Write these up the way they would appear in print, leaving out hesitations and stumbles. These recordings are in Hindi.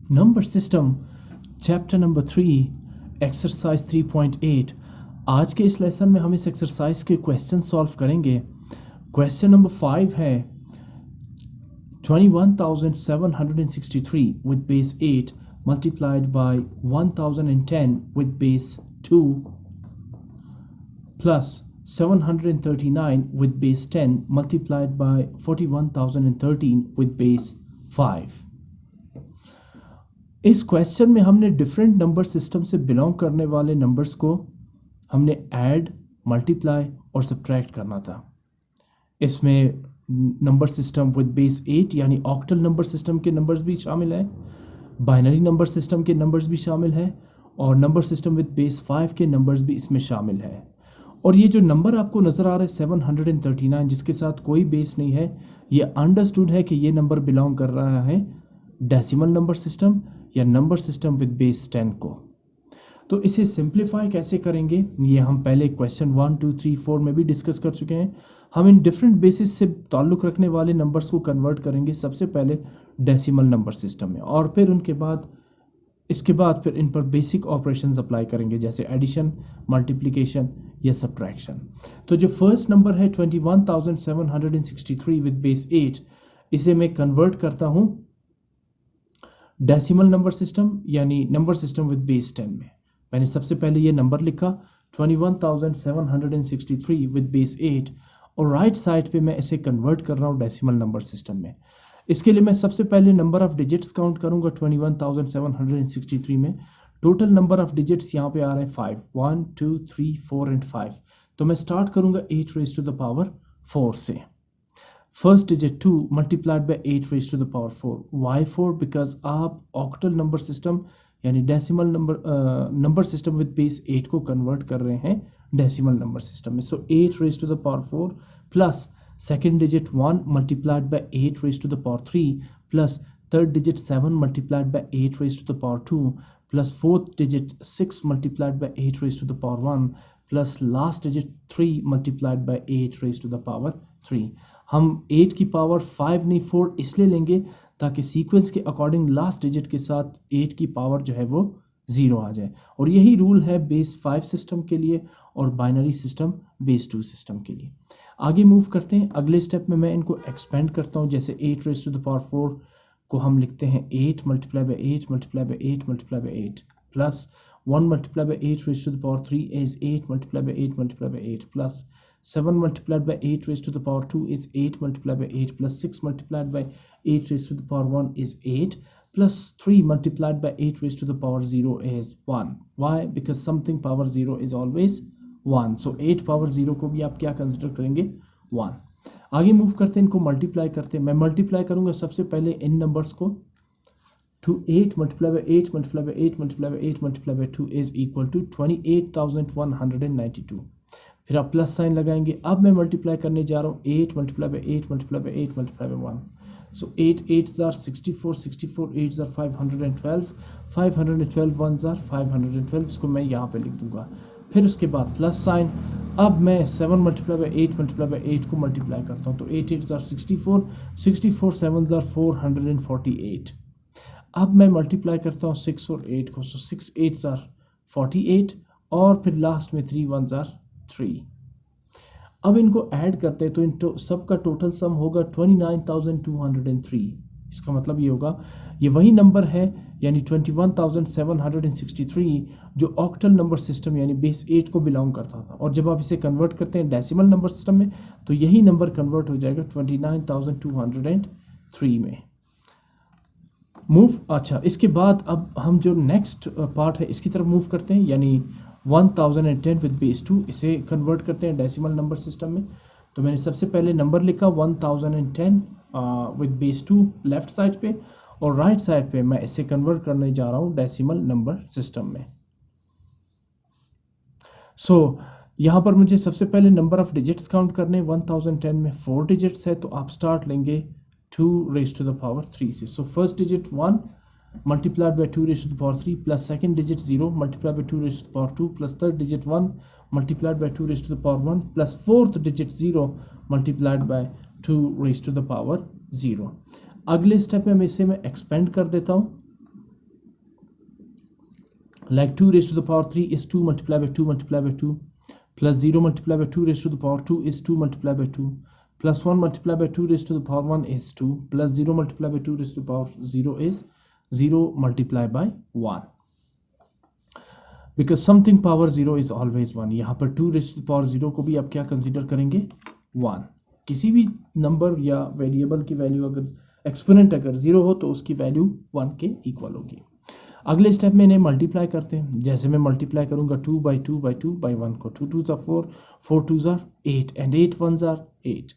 Number system chapter number 3 exercise 3.8। आज के इस लेसन में हम इस एक्सरसाइज के क्वेश्चन सॉल्व करेंगे। क्वेश्चन नंबर 5 है 21,763 with base 8 multiplied by 1010 with base 2 plus 739 with base 10 multiplied by 41,013 with base 5। इस क्वेश्चन में हमने डिफरेंट नंबर सिस्टम से बिलोंग करने वाले नंबर्स को हमने ऐड, मल्टीप्लाई और सब्ट्रैक्ट करना था। इसमें नंबर सिस्टम विद बेस 8 यानी ऑक्टल नंबर सिस्टम के नंबर्स भी शामिल हैं, बाइनरी नंबर सिस्टम के नंबर्स भी शामिल हैं और नंबर सिस्टम विद बेस 5 के नंबर्स भी इसमें शामिल हैं। और ये जो नंबर आपको नज़र आ रहा है 739 जिसके साथ कोई बेस नहीं है, ये अंडरस्टूड है कि ये नंबर बिलोंग कर रहा है डेसिमल नंबर सिस्टम या नंबर सिस्टम विद बेस 10 को। तो इसे सिंप्लीफाई कैसे करेंगे ये हम पहले क्वेश्चन 1, 2, 3, 4 में भी डिस्कस कर चुके हैं। हम इन डिफरेंट बेसिस से ताल्लुक़ रखने वाले नंबर्स को कन्वर्ट करेंगे सबसे पहले डेसिमल नंबर सिस्टम में और फिर इसके बाद फिर इन पर बेसिक ऑपरेशंस अप्लाई करेंगे जैसे एडिशन, मल्टीप्लिकेशन या सब्ट्रैक्शन। तो जो फर्स्ट नंबर है 21,763 विद बेस 8, इसे मैं कन्वर्ट करता हूँ डेसिमल नंबर सिस्टम यानी नंबर सिस्टम विद बेस 10 में। मैंने सबसे पहले ये नंबर लिखा 21,763 विद बेस 8 और राइट साइड पे मैं इसे कन्वर्ट कर रहा हूँ डेसिमल नंबर सिस्टम में। इसके लिए मैं सबसे पहले नंबर ऑफ डिजिट्स काउंट करूँगा 21,763 में। टोटल नंबर ऑफ डिजिट्स यहाँ पे आ रहे हैं 5, 1, 2, 3, 4 एंड 5। तो मैं स्टार्ट करूँगा 8 रेज़ टू द पावर 4 से। First digit 2 multiplied by 8 raise to the power 4। Why 4? Because आप ऑक्टल नंबर सिस्टम यानी decimal number system with base 8 को कन्वर्ट कर रहे हैं डेसिमल नंबर सिस्टम में। So 8 raise to the power 4 plus second digit 1 multiplied by 8 raise to the power 3 plus third digit 7 multiplied by 8 raise to the power 2 plus fourth digit 6 multiplied by 8 raise to the power 1 plus last digit 3 multiplied by 8 raise to the power 3। हम 8 की पावर 5 नहीं 4 इसलिए लेंगे ताकि सीक्वेंस के अकॉर्डिंग लास्ट डिजिट के साथ 8 की पावर जो है वो 0 आ जाए। और यही रूल है बेस 5 सिस्टम के लिए और बाइनरी सिस्टम बेस 2 सिस्टम के लिए। आगे मूव करते हैं। अगले स्टेप में मैं इनको एक्सपेंड करता हूँ। जैसे 8 रेज़ टू द पावर 4 को हम लिखते हैं 8 multiply by 8 multiply by 8 multiply by 8 plus 1 multiply by 8 raise to the power 3 is 8 multiply by 8 multiply by 8 plus 7 multiplied by 8 raised to the power 2 is 8 multiplied by 8 plus 6 multiplied by 8 raised to the power 1 is 8 plus 3 multiplied by 8 raised to the power 0 is 1. Why? Because something power 0 is always 1. So 8 power 0 को भी आप क्या कंसिडर करेंगे 1। आगे मूव करते हैं, इनको मल्टीप्लाई करते हैं। मैं मल्टीप्लाई करूँगा सबसे पहले इन नंबर्स को। 8 multiplied by 8 multiplied by 8 multiplied by 8 multiplied by 2 is equal to 28,192। फिर आप प्लस साइन लगाएंगे। अब मैं मल्टीप्लाई करने जा रहा हूँ 8 multiply by 8 multiply by 8 multiply by 1। So 8 8s are 64, 64 8s are 512, 512 1s are 512। इसको मैं यहाँ पे लिख दूंगा। फिर उसके बाद प्लस साइन। अब मैं 7 मल्टीप्लाई बाय 8 मल्टीप्लाई बाय 8 को मल्टीप्लाई करता हूँ। तो 8 8s are 64, 64 7s are 448। अब मैं मल्टीप्लाई करता हूँ 6 और 8 को। सो 6 8s are 48 और फिर लास्ट में 3 1s are 3। अब इनको ऐड करते हैं तो सबका टोटल सम होगा 29,203। इसका मतलब ये होगा ये वही नंबर है यानी 21,763 जो ऑक्टल नंबर सिस्टम यानी बेस 8 को बिलोंग करता था। और जब आप इसे कन्वर्ट करते हैं डेसिमल नंबर सिस्टम में तो यही नंबर कन्वर्ट हो जाएगा 29,203 में। अच्छा, इसके बाद अब हम जो नेक्स्ट पार्ट है इसकी तरफ मूव करते हैं यानी 1010 विद बेस 2 इसे कन्वर्ट करते हैं डेसिमल नंबर सिस्टम में। तो मैंने सबसे पहले नंबर लिखा 1010 विद बेस 2 लेफ्ट साइड पे और राइट साइड पे मैं इसे कन्वर्ट करने जा रहा हूँ डेसिमल नंबर सिस्टम में। सो यहाँ पर मुझे सबसे पहले नंबर ऑफ डिजिट्स काउंट करने। 1010 में 4 डिजिट्स है तो आप स्टार्ट लेंगे 2 रेज़ टू द पावर 3 से। So first digit 1 multiplied by 2 raised to the power 3 plus second digit 0 multiplied by 2 raised to the power 2 plus third digit 1 multiplied by 2 raised to the power 1 plus fourth digit 0 multiplied by 2 raised to the power 0। अगले स्टेप में इसे मैं एक्सपेंड कर देता हूँ like 2 raised to the power 3 is 2 multiplied by 2 multiplied by 2, plus 0 multiplied by 2 raised to the power 2 is 2 multiplied by 2, plus 1 multiplied by 2 raised to the power 1 is 2, plus 0 multiplied by 2 raised to the power 0 is 0 multiplied by 1. Because something power 0 is always 1. यहाँ पर 2 raised to the power 0 को भी आप क्या कंसीडर करेंगे 1. किसी भी नंबर या वेरिएबल की वैल्यू अगर एक्सपोनेंट अगर 0 हो तो उसकी वैल्यू 1 के इक्वल होगी. अगले स्टेप में इन्हें मल्टीप्लाई करते हैं. जैसे मैं मल्टीप्लाई करूंगा 2 by 2 by 2 by 1 को 2 2s are 4, 4 2s are 8 and 8 1s are 8.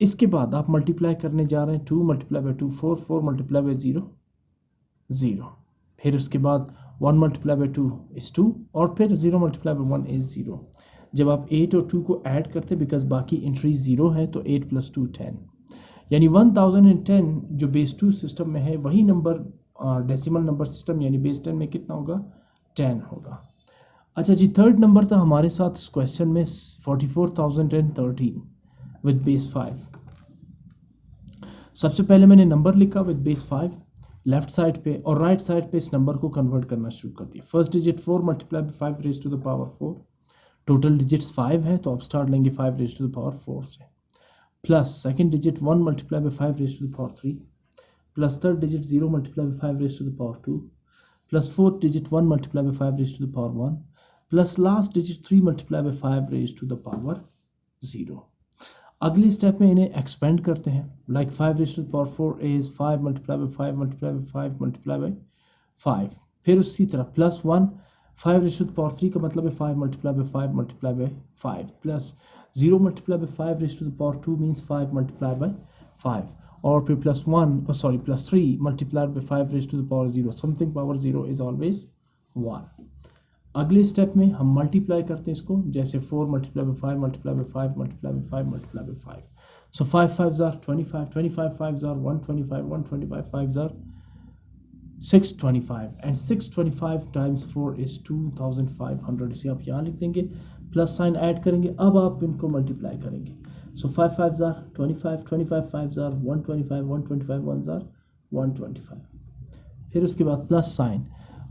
इसके बाद आप मल्टीप्लाई करने जा रहे हैं 2 multiplied by 2 4, 4 multiplied by 0 0. फिर उसके बाद 1 multiplied by 2 is 2 और फिर 0 multiplied by 1 is 0. जब आप 8 और 2 को ऐड करते हैं बिकॉज बाकी एंट्री 0 है तो 8 + 2 10, यानी 1010 जो बेस 2 सिस्टम में है वही नंबर डेसिमल नंबर सिस्टम यानी बेस 10 में कितना होगा 10 होगा. अच्छा जी, थर्ड नंबर था हमारे साथ इस क्वेश्चन में 44,013 विद बेस 5. सबसे पहले मैंने नंबर लिखा विद बेस 5 लेफ्ट साइड पे और राइट साइड पे इस नंबर को कन्वर्ट करना शुरू कर दिया. First digit 4 multiplied by 5 raised to the power 4. Total digits 5 है तो आप स्टार्ट लेंगे 5 raised to the power 4 से, plus second digit 1 multiplied by 5 raised to the power 3, plus third digit 0 multiplied by 5 raised to the power 2, plus fourth digit 1 multiplied by 5 raised to the power 1, plus last digit 3 multiplied by 5 raised to the power 0. अगले स्टेप में इन्हें एक्सपेंड करते हैं. Like 5 raised to the power 4 is 5 multiplied by 5 multiplied by 5 multiplied by 5. फिर उसी तरह plus 1 5 raised to the power 3 का मतलब है 5 multiplied by 5 multiplied by 5, plus 0 multiplied by 5 raised to the power 2 means 5 multiplied by 5, और फिर plus 3 multiplied by 5 raised to the power 0. Something power 0 is always 1. अगले स्टेप में हम मल्टीप्लाई करते हैं इसको, जैसे 4 multiplied by 5 multiplied by 5 multiplied by 5 multiplied by 5. So 5 5s are 25, 25 5s are 125, 125 5s are 625 and 625 times 4 is 2500. इसे आप यहाँ लिख देंगे, प्लस साइन ऐड करेंगे. अब आप इनको मल्टीप्लाई करेंगे. So 5 5s are 25, 25 5s are 125, 125 1s are 125. फिर उसके बाद plus sign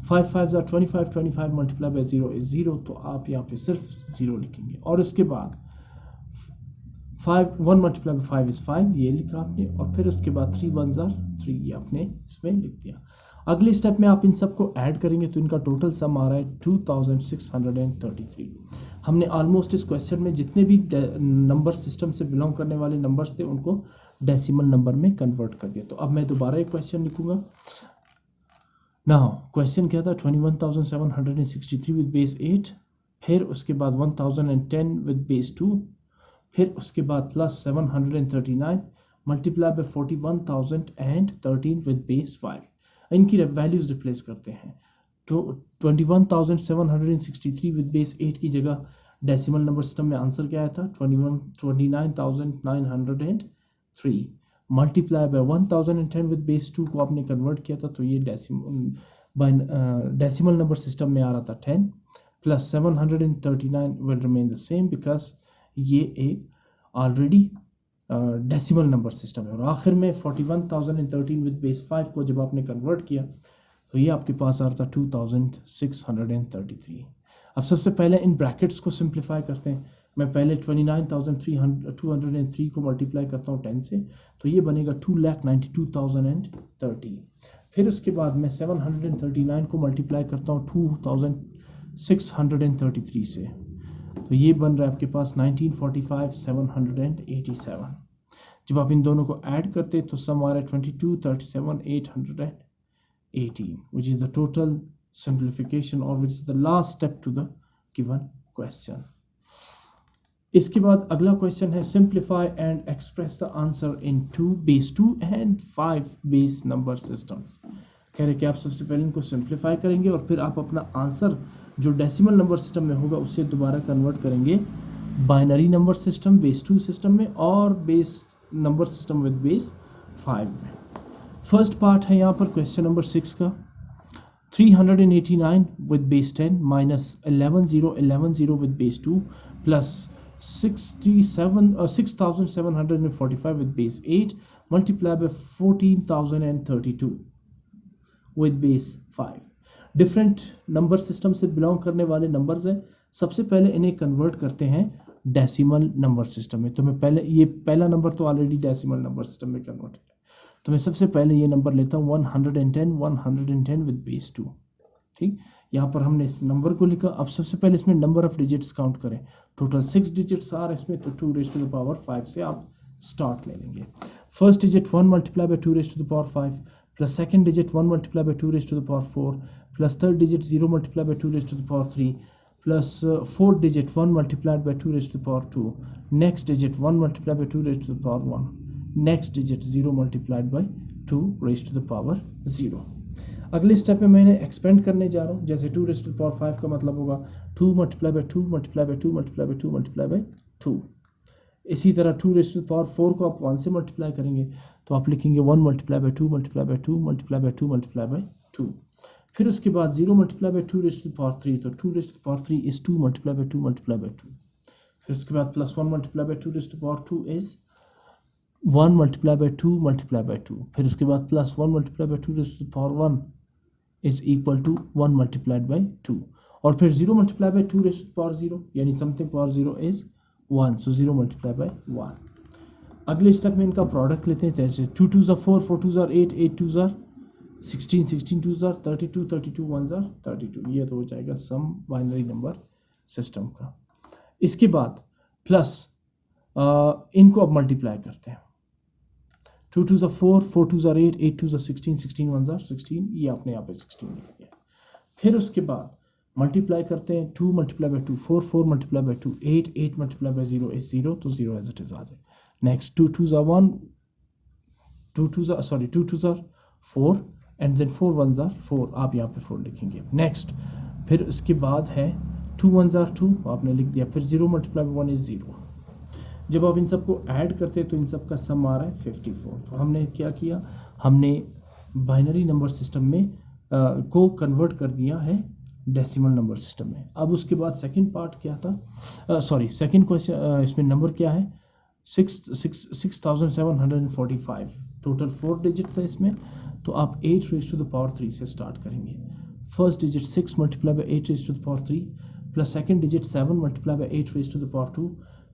5 5s are 25, 25 multiplied by 0 is 0, तो आप यहाँ पे सिर्फ 0 लिखेंगे. और उसके बाद 1 multiplied by 5 is 5, ये लिखा आपने, और फिर उसके बाद 3 1s are 3, ये आपने इसमें लिख दिया. अगले स्टेप में आप इन सबको ऐड करेंगे तो इनका टोटल सम आ रहा है 2633. हमने ऑलमोस्ट इस क्वेश्चन में जितने भी नंबर सिस्टम से बिलोंग करने वाले नंबर्स थे उनको डेसिमल नंबर में कन्वर्ट कर दिया. तो अब मैं दोबारा एक क्वेश्चन लिखूंगा. नाउ क्वेश्चन क्या था 21,763 विद बेस 8, फिर उसके बाद 1010 विद बेस 2, फिर उसके बाद plus 739 multiply by 41,013 with base 5. इनकी वैल्यूज रिप्लेस करते हैं. तो 21,763 विद बेस 8 की जगह डेसिमल नंबर सिस्टम में आंसर क्या आया था 29,903 मल्टीप्लाई बाय 1010 विद बेस 2 को आपने कन्वर्ट किया था तो ये डेसिमल नंबर सिस्टम में आ रहा था 10 plus 739 will remain the same because ये एक ऑलरेडी डेसिमल नंबर सिस्टम है. और आखिर में 41,013 विद बेस 5 को जब आपने कन्वर्ट किया तो ये आपके पास आ रहा था 2,633. अब सबसे पहले इन ब्रैकेट्स को सिंप्लीफाई करते हैं. मैं पहले 29,203 को मल्टीप्लाई करता हूँ 10 से तो ये बनेगा 2,92,030. फिर उसके बाद मैं 739 को मल्टीप्लाई करता हूँ 2,633 से तो ये बन रहा है आपके पास 1945,787. जब आप इन दोनों को ऐड करते हैं तो सम आ रहा है 22,37,818 which is the total simplification or which is the last step to the given question. इसके बाद अगला क्वेश्चन है simplify and express the answer in 2 base 2 and 5 base number systems. कह रहे कि आप सबसे पहले इनको सिंप्लीफाई करेंगे और फिर आप अपना आंसर जो डेसिमल नंबर सिस्टम में होगा उससे दोबारा कन्वर्ट करेंगे binary number system base 2 system में और base number system with base 5 में. फर्स्ट पार्ट है यहाँ पर क्वेश्चन नंबर 6 का 389 with base 10 minus 11,011 with base 2 plus 6,745 with base 8 multiplied by 14,032 with base 5. Different number system से बिलोंग करने वाले नंबर्स हैं। सबसे पहले इन्हें कन्वर्ट करते हैं डेसिमल नंबर सिस्टम में। तो मैं पहले ये पहला नंबर तो ऑलरेडी डेसिमल नंबर सिस्टम में कन्वर्ट है, तो मैं सबसे पहले ये नंबर लेता हूँ 110 विद बेस 2। ठीक, यहाँ पर हमने इस नंबर को लिखा। अब सबसे पहले इसमें नंबर ऑफ डिजिट्स काउंट करें। टोटल 6 डिजिट्स आ रहे हैं इसमें, तो 2 रेज़ टू द पावर 5 से आप स्टार्ट ले लेंगे। First digit 1 multiply by 2 raise to the power 5, plus second digit 1 multiply by 2 raise to the power 4, plus third digit 0 multiply by 2 raise to the power 3, plus fourth digit 1 multiplied by 2 raise to the power 2, next digit 1 multiply by 2 raise to the power 1, next digit 0 multiplied by 2 raise to the power 0। अगले स्टेप में मैं एक्सपेंड करने जा रहा हूँ। जैसे 2 रेज़ टू द पावर 5 का मतलब होगा 2 multiply by 2 multiply by 2 multiply by 2 multiply by 2। इसी तरह 2 रेज़ टू द पावर 4 को आप 1 से मल्टीप्लाई करेंगे तो आप लिखेंगे 1 multiply by 2 multiply by 2 multiply by 2 multiply by 2। फिर उसके बाद 0 multiply by 2 raise to the power 3, तो 2 raise to the power 3 is 2 multiply by 2 multiply by 2। फिर उसके बाद plus 1 multiply by 2 raise to the power 2 is 1 multiply by 2 multiply by 2। फिर उसके बाद plus 1 multiply by 2 raise to the power 1 is equal to 1 multiplied by 2। और फिर 0 multiply by 2 raise to the power 0, यानी something power 0 is 1, so 0 multiply by 1। अगले स्टेप में इनका प्रोडक्ट लेते हैं। जैसे 2 2 4, 4 2 8, 8 2 16, 16 2 32, 32 1 32। ये तो हो जाएगा सम बाइनरी नंबर सिस्टम का। इसके बाद प्लस इनको अब मल्टीप्लाई करते हैं। 2 2 4, 4 2 8, 8 2 16, 16 1 16। ये आपने यहाँ पे 16 लिख दिया। फिर उसके बाद मल्टीप्लाई करते हैं। 2 multiply by 2 4, 4 multiply by 2 8, 8 multiply bye 0 is 0, तो 0 एज इट इज आ जाए। नेक्स्ट 2 2 1, 2 2 4 एंड देन 4 1 4, आप यहाँ पे 4 लिखेंगे। नेक्स्ट फिर उसके बाद है 2 1 2, आपने लिख दिया। फिर 0 मल्टीप्लाई बाय 1 इज 0। जब आप इन सबको ऐड करते हैं तो इन सब का सम आ रहा है 54। तो हमने क्या किया, हमने बाइनरी नंबर सिस्टम में को कन्वर्ट कर दिया है डेसिमल नंबर सिस्टम में। अब उसके बाद सेकंड पार्ट क्या था, सेकंड क्वेश्चन, इसमें नंबर क्या है 6745। टोटल 4 डिजिट्स है इसमें, तो आप 8 रेज़ टू द पावर 3 से स्टार्ट करेंगे। First digit 6 multiply by 8 raise to the power 3, plus second digit 7 multiply by 8 raise to the power 2,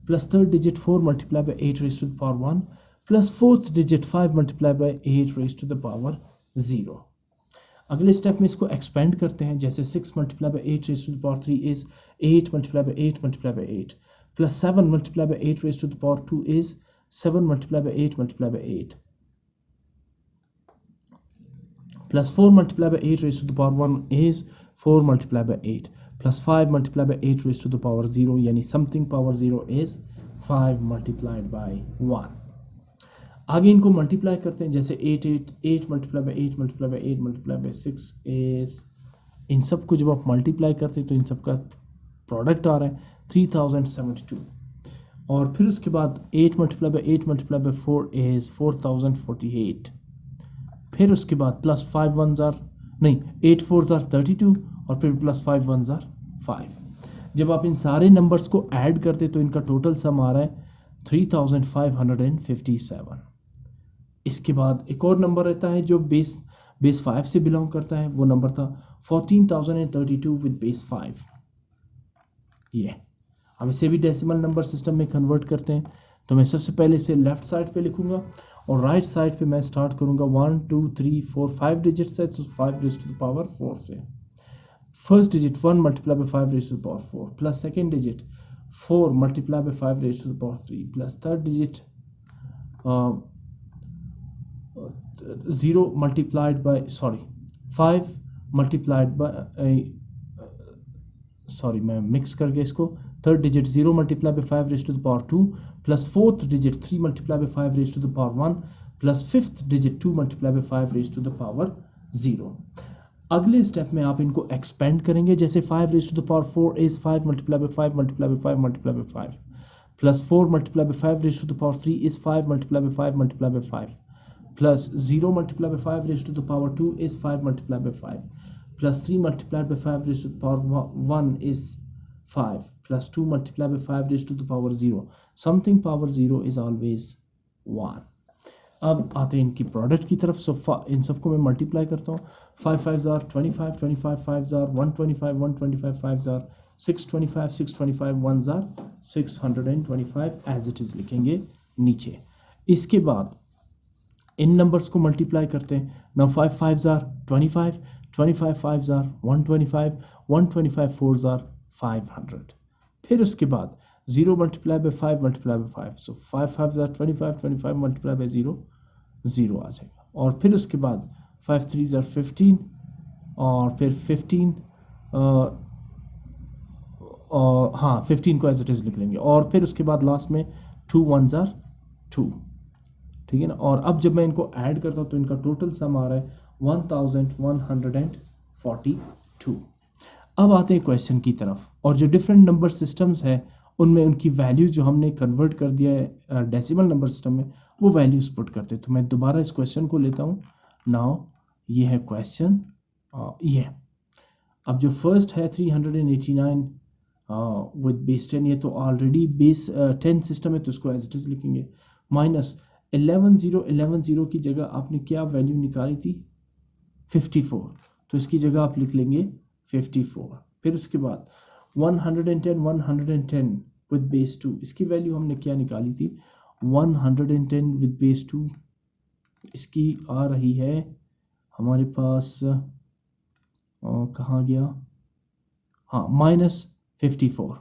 plus third digit 4 multiply by 8 raise to the power 1, plus fourth digit 5 multiply by 8 raise to the power 0। अगले स्टेप में इसको एक्सपेंड करते हैं। जैसे 6 multiply by 8 raise to the power 3 is 8 multiply by 8 multiply by 8, plus 7 multiply by 8 raise to the power 2 is 7 multiply by 8 multiply by 8, plus 4 multiply by 8 raise to the power 1 is 4 multiply by 8, plus 5 multiply by 8 raise to the power 0, यानी something power 0 is 5 multiplied bye 1। आगे इनको मल्टीप्लाई करते हैं। जैसे 8 multiply by 8 multiply by 8 multiply by 6 is, इन सब को जब आप मल्टीप्लाई करते हैं तो इन सब का प्रोडक्ट आ रहा है 3072। और फिर उसके बाद 8 multiply by 8 multiply bye 4 is 4048। फिर उसके बाद प्लस 5 1 नहीं 8 4 32, और फिर प्लस 5 1 5। जब आप इन सारे नंबर्स को ऐड करते तो इनका टोटल सम आ रहा है 3557। इसके बाद एक और नंबर रहता है जो बेस 5 से बिलोंग करता है। वो नंबर था 14032 विद बेस 5। ये हम इसे भी डेसिमल नंबर सिस्टम में कन्वर्ट करते हैं। तो मैं सबसे पहले इसे लेफ्ट साइड पे लिखूंगा और राइट साइड पे मैं स्टार्ट करूंगा 1 2 3 4 5 डिजिट्स है, तो 5 रेज़ टू द पावर 4 से। First digit 1 multiply by 5 raise to the power 4, plus second digit 4 multiply by 5 raise to the power 3, plus third digit 0 multiplied by 5 multiplied by मैं मिक्स करके इसको। Third digit 0 multiply by 5 raise to the power 2, plus fourth digit 3 multiply by 5 raise to the power 1, plus fifth digit 2 multiply by 5 raise to the power 0। अगले स्टेप में आप इनको एक्सपेंड करेंगे। जैसे 5 raise to the power 4 is 5 multiply by 5 multiply by 5 multiply by 5, plus 4 multiply by 5 raise to the power 3 is 5 multiply by 5 multiply by 5, plus 0 multiply by 5 raise to the power 2 is 5 multiply by 5, plus 3 multiplied by 5 raise to the power 1 is 5, plus 2 multiply by 5 raise to the power 0, something power 0 is always 1। अब आते हैं इनकी प्रोडक्ट की तरफ। सो इन सबको मैं मल्टीप्लाई करता हूँ। 5 5 are 25, 25 5 are 125, 125 5 are 625, 625 1 are 625 as it is लिखेंगे नीचे। इसके बाद इन नंबर्स को मल्टीप्लाई करते हैं। Now 5 5 are 25, 25 5 are 125, 125 4 are 500। फिर उसके बाद 0 multiply by 5 multiply by 5, so 5 5 are 25, 25 multiply by 0 0 आ जाएगा। और फिर उसके बाद 5 3 are 15 और फिर 15 और हाँ 15 को एज इट इज़ लिख लेंगे। और फिर उसके बाद लास्ट में 2 1s are 2, ठीक है ना। और अब जब मैं इनको ऐड करता हूँ तो इनका टोटल सम आ रहा है 1142। अब आते हैं क्वेश्चन की तरफ, और जो डिफरेंट नंबर सिस्टम्स हैं उनमें उनकी वैल्यू जो हमने कन्वर्ट कर दिया है डेसिमल नंबर सिस्टम में, वो वैल्यूज पुट करते हैं। तो मैं दोबारा इस क्वेश्चन को लेता हूँ। नाउ ये है क्वेश्चन, ये अब जो फर्स्ट है 389 विद बेस 10, ये तो ऑलरेडी बेस 10 सिस्टम है तो इसको एज इट इज़ लिखेंगे। माइनस 11,011,0 की जगह आपने क्या वैल्यू निकाली थी 54, तो इसकी जगह आप लिख लेंगे 54। फिर उसके बाद 110 विद बेस 2, इसकी वैल्यू हमने क्या निकाली थी 110 विद बेस 2, इसकी आ रही है हमारे पास कहाँ गया, हाँ -54।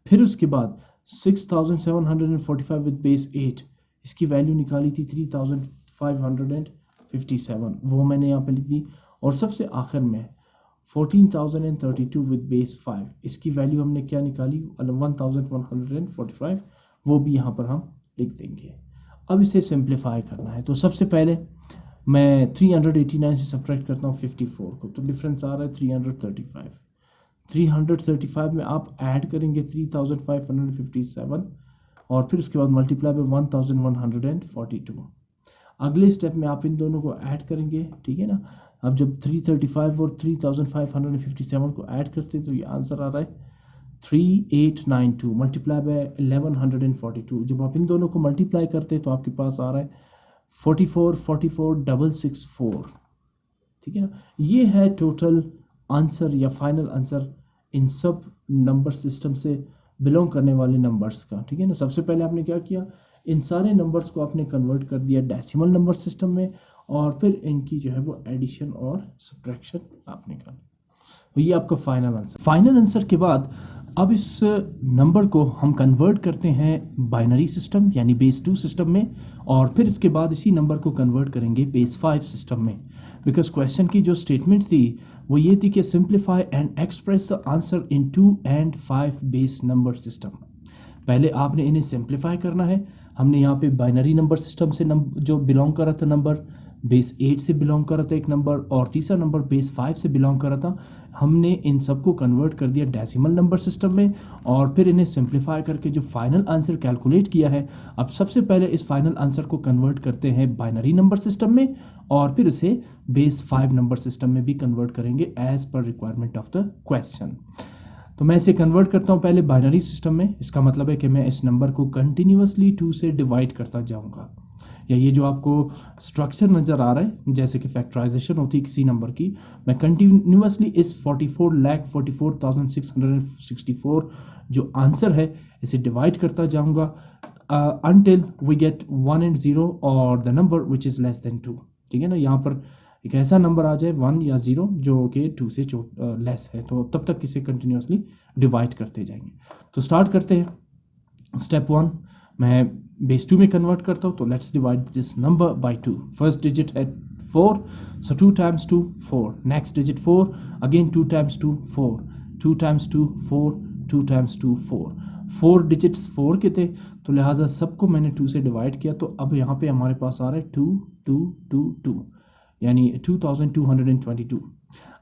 फिर उसके बाद 6745 विद बेस 8, इसकी वैल्यू निकाली थी 3557, वो मैंने यहाँ पे लिख दी। और सबसे आखिर में 14,032 विद बेस 5, इसकी वैल्यू हमने क्या निकाली 1145, वो भी यहाँ पर हम लिख देंगे। अब इसे सिंप्लीफाई करना है तो सबसे पहले मैं 389 से सब्ट्रैक्ट करता हूँ 54 को, तो डिफरेंस आ रहा है 335। 335 में आप ऐड करेंगे 3557 और फिर उसके बाद मल्टीप्लाई बाय 1142। अगले स्टेप में आप इन दोनों को ऐड करेंगे, ठीक है ना। अब जब 335 और 3557 को ऐड करते हैं तो ये आंसर आ रहा है 3892 मल्टीप्लाई बाय 1142। जब आप इन दोनों को मल्टीप्लाई करते हैं तो आपके पास आ रहा है 44,664, ठीक है ना। ये है टोटल आंसर या फाइनल आंसर इन सब नंबर सिस्टम से बिलोंग करने वाले नंबर्स का, ठीक है ना। सबसे पहले आपने क्या किया, इन सारे नंबर्स को आपने कन्वर्ट कर दिया डेसिमल नंबर सिस्टम में, और फिर इनकी जो है वो एडिशन और सब्ट्रैक्शन आपने कर, तो ये आपका फाइनल आंसर। फाइनल आंसर के बाद अब इस नंबर को हम कन्वर्ट करते हैं बाइनरी सिस्टम यानी बेस 2 सिस्टम में, और फिर इसके बाद इसी नंबर को कन्वर्ट करेंगे बेस 5 सिस्टम में। बिकॉज क्वेश्चन की जो स्टेटमेंट थी वो ये थी कि simplify and express the answer in 2 and 5 base number system. पहले आपने इन्हें सिंप्लीफाई करना है। हमने यहाँ पे बाइनरी नंबर सिस्टम से जो बिलोंग कर रहा था नंबर, बेस 8 से बिलोंग कर रहा था एक नंबर, और तीसरा नंबर बेस 5 से बिलोंग कर रहा था। हमने इन सबको कन्वर्ट कर दिया डेसिमल नंबर सिस्टम में, और फिर इन्हें सिंप्लीफाई करके जो फाइनल आंसर कैलकुलेट किया है, अब सबसे पहले इस फाइनल आंसर को कन्वर्ट करते हैं बाइनरी नंबर सिस्टम में, और फिर इसे बेस 5 नंबर सिस्टम में भी कन्वर्ट करेंगे as per requirement of the question. तो मैं इसे कन्वर्ट करता हूँ पहले बाइनरी सिस्टम में। इसका मतलब है कि मैं इस नंबर को कंटिन्यूअसली 2 से डिवाइड करता जाऊँगा, या ये जो आपको स्ट्रक्चर नज़र आ रहा है जैसे कि फैक्टराइजेशन होती है किसी नंबर की, मैं कंटिन्यूअसली इस 44,44,664 जो आंसर है इसे डिवाइड करता जाऊँगा until we get 1 and 0 और the number which is less than 2, ठीक है ना। यहाँ पर एक ऐसा नंबर आ जाए 1 या 0 जो कि 2 से लेस है, तो तब तक इसे कंटिन्यूअसली डिवाइड करते जाएंगे। तो स्टार्ट करते हैं। स्टेप 1 मैं बेस 2 में कन्वर्ट करता हूँ, तो let's divide this number bye 2। First digit है 4, सो 2 times 2 4, next digit 4, again 2 times 2 4, 2 times 2 4, 2 times 2 4, 4 digits 4 के थे, तो लिहाजा सबको मैंने 2 से डिवाइड किया। तो अब यहाँ पे हमारे पास आ रहा है 2 2 2 2 यानी 2222।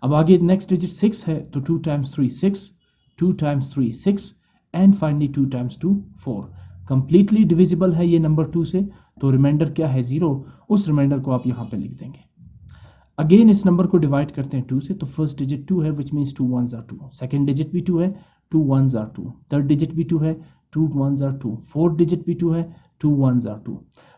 अब आगे नेक्स्ट डिजिट 6 है, तो 2 times 3 6, 2 times 3 6, and finally 2 times 2 4। Completely divisible है ये नंबर 2 से, तो रिमाइंडर क्या है 0, उस रिमाइंडर को आप यहाँ पे लिख देंगे। अगेन इस नंबर को डिवाइड करते हैं 2 से, तो फर्स्ट डिजिट 2 है which means 2 1s are 2, second digit भी 2 है 2 1s are 2, थर्ड डिजिट भी 2 है 2 1s are 2, फोर्थ डिजिट भी 2 है 2 1s are 2।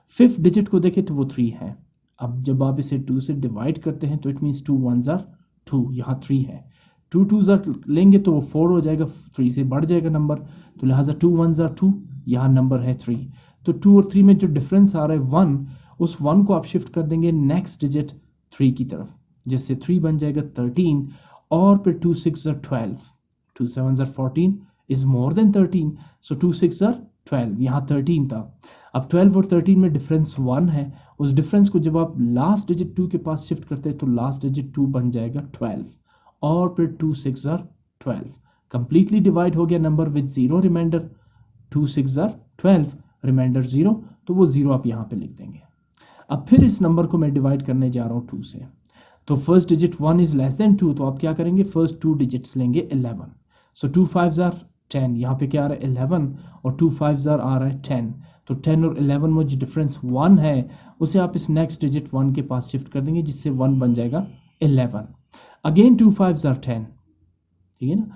फिफ्थ डिजिट को देखें तो वो 3 है। अब जब आप इसे 2 से डिवाइड करते हैं तो इट मीन्स 2 1s are 2, यहाँ 3 है। 2 2s are लेंगे तो वो 4 हो जाएगा, 3 से बढ़ जाएगा नंबर, तो लिहाजा 2 1s are 2, यहाँ नंबर है 3। तो 2 और 3 में जो डिफरेंस आ रहा है 1, उस 1 को आप शिफ्ट कर देंगे नेक्स्ट डिजिट 3 की तरफ, जिससे 3 बन जाएगा 13, और फिर 2 6s are 12, 2 7s are 14 is more then 13, so 2 6s are 12, यहाँ 13 था। अब 12 और 13 में डिफरेंस 1 है, उस डिफरेंस को जब आप लास्ट डिजिट 2 के पास शिफ्ट करते हैं तो लास्ट डिजिट 2 बन जाएगा 12, और फिर 2 6s are 12, कंप्लीटली डिवाइड हो गया number with 0 remainder. 2 6s are 12, remainder 0, तो वो 0 आप यहाँ पे लिख देंगे। अब फिर इस नंबर को मैं डिवाइड करने जा रहा हूँ 2 से, तो first digit 1 is less than 2, तो आप क्या करेंगे, फर्स्ट 2 डिजिट्स लेंगे 11, सो 2 5s are 10, यहाँ पे क्या आ रहा है 11, और 2 5s are आ रहा है 10, तो 10 और 11 में जो डिफरेंस 1 है उसे आप इस नेक्स्ट डिजिट 1 के पास शिफ्ट कर देंगे, जिससे 1 बन जाएगा 11। अगेन 2 5s are 10, ठीक है ना।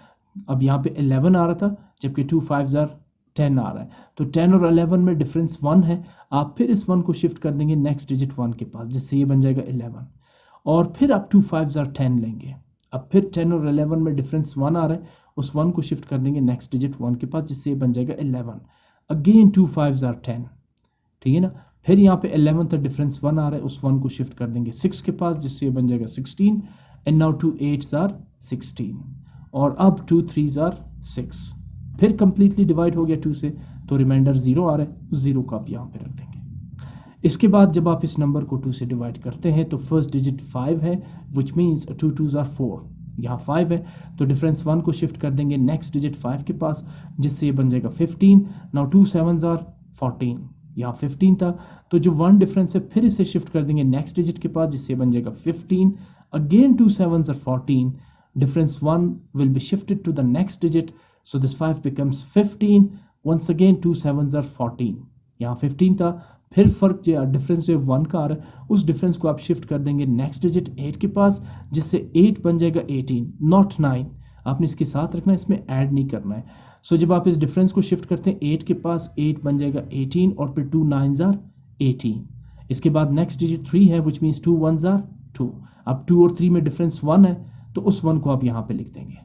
अब यहाँ पे 11 आ रहा था जबकि 2 5s are 10 आ रहा है, तो 10 और 11 में डिफरेंस 1 है, आप फिर इस 1 को शिफ्ट कर देंगे नेक्स्ट डिजिट 1 के पास, जिससे ये बन जाएगा 11, और फिर आप 2 5s are 10 लेंगे। अब फिर 10 और 11 में डिफरेंस 1 आ रहा है, उस 1 को शिफ्ट कर देंगे नेक्स्ट डिजिट 1 के पास, जिससे ये बन जाएगा 11। अगेन 2 5s are 10, ठीक है ना। फिर यहाँ पे 11 तक डिफरेंस 1 आ रहा है, उस 1 को शिफ्ट कर देंगे 6 के पास, जिससे ये बन जाएगा 16, एंड नाउ 2 8s are 16, और अब 2 3s are 6, फिर कंप्लीटली डिवाइड हो गया 2 से, तो रिमाइंडर 0 आ रहा है, उस 0 को आप यहाँ पे रख देंगे। इसके बाद जब आप इस नंबर को 2 से डिवाइड करते हैं तो फर्स्ट डिजिट 5 है, विच मीन्स 2 2s are 4, यहाँ 5 है, तो डिफरेंस 1 को शिफ्ट कर देंगे नेक्स्ट डिजिट 5 के पास, जिससे ये बन जाएगा 15। नाउ 2 7s are 14, यहाँ 15 था, तो जो 1 डिफरेंस है फिर इसे शिफ्ट कर देंगे नेक्स्ट डिजिट के पास, जिससे बन जाएगा 15। Again 2 7s are 14, difference 1 will be shifted to the next digit, so this 5 becomes 15। once again 2 7s are 14, यहाँ 15 था, फिर फर्क जो डिफरेंस जो 1 का आ रहा है उस डिफरेंस को आप शिफ्ट कर देंगे नेक्स्ट डिजिट 8 के पास, जिससे 8 बन जाएगा 18, नॉट 9, आपने इसके साथ रखना है, इसमें ऐड नहीं करना है। सो जब आप इस डिफरेंस को शिफ्ट करते हैं 8 के पास, 8 बन जाएगा 18, और फिर 2 9s are 18। इसके बाद नेक्स्ट डिजिट 3 है, विच मीन्स 2 1s are 2। अब 2 और 3 में डिफरेंस 1 है, तो उस 1 को आप यहाँ पे लिख देंगे।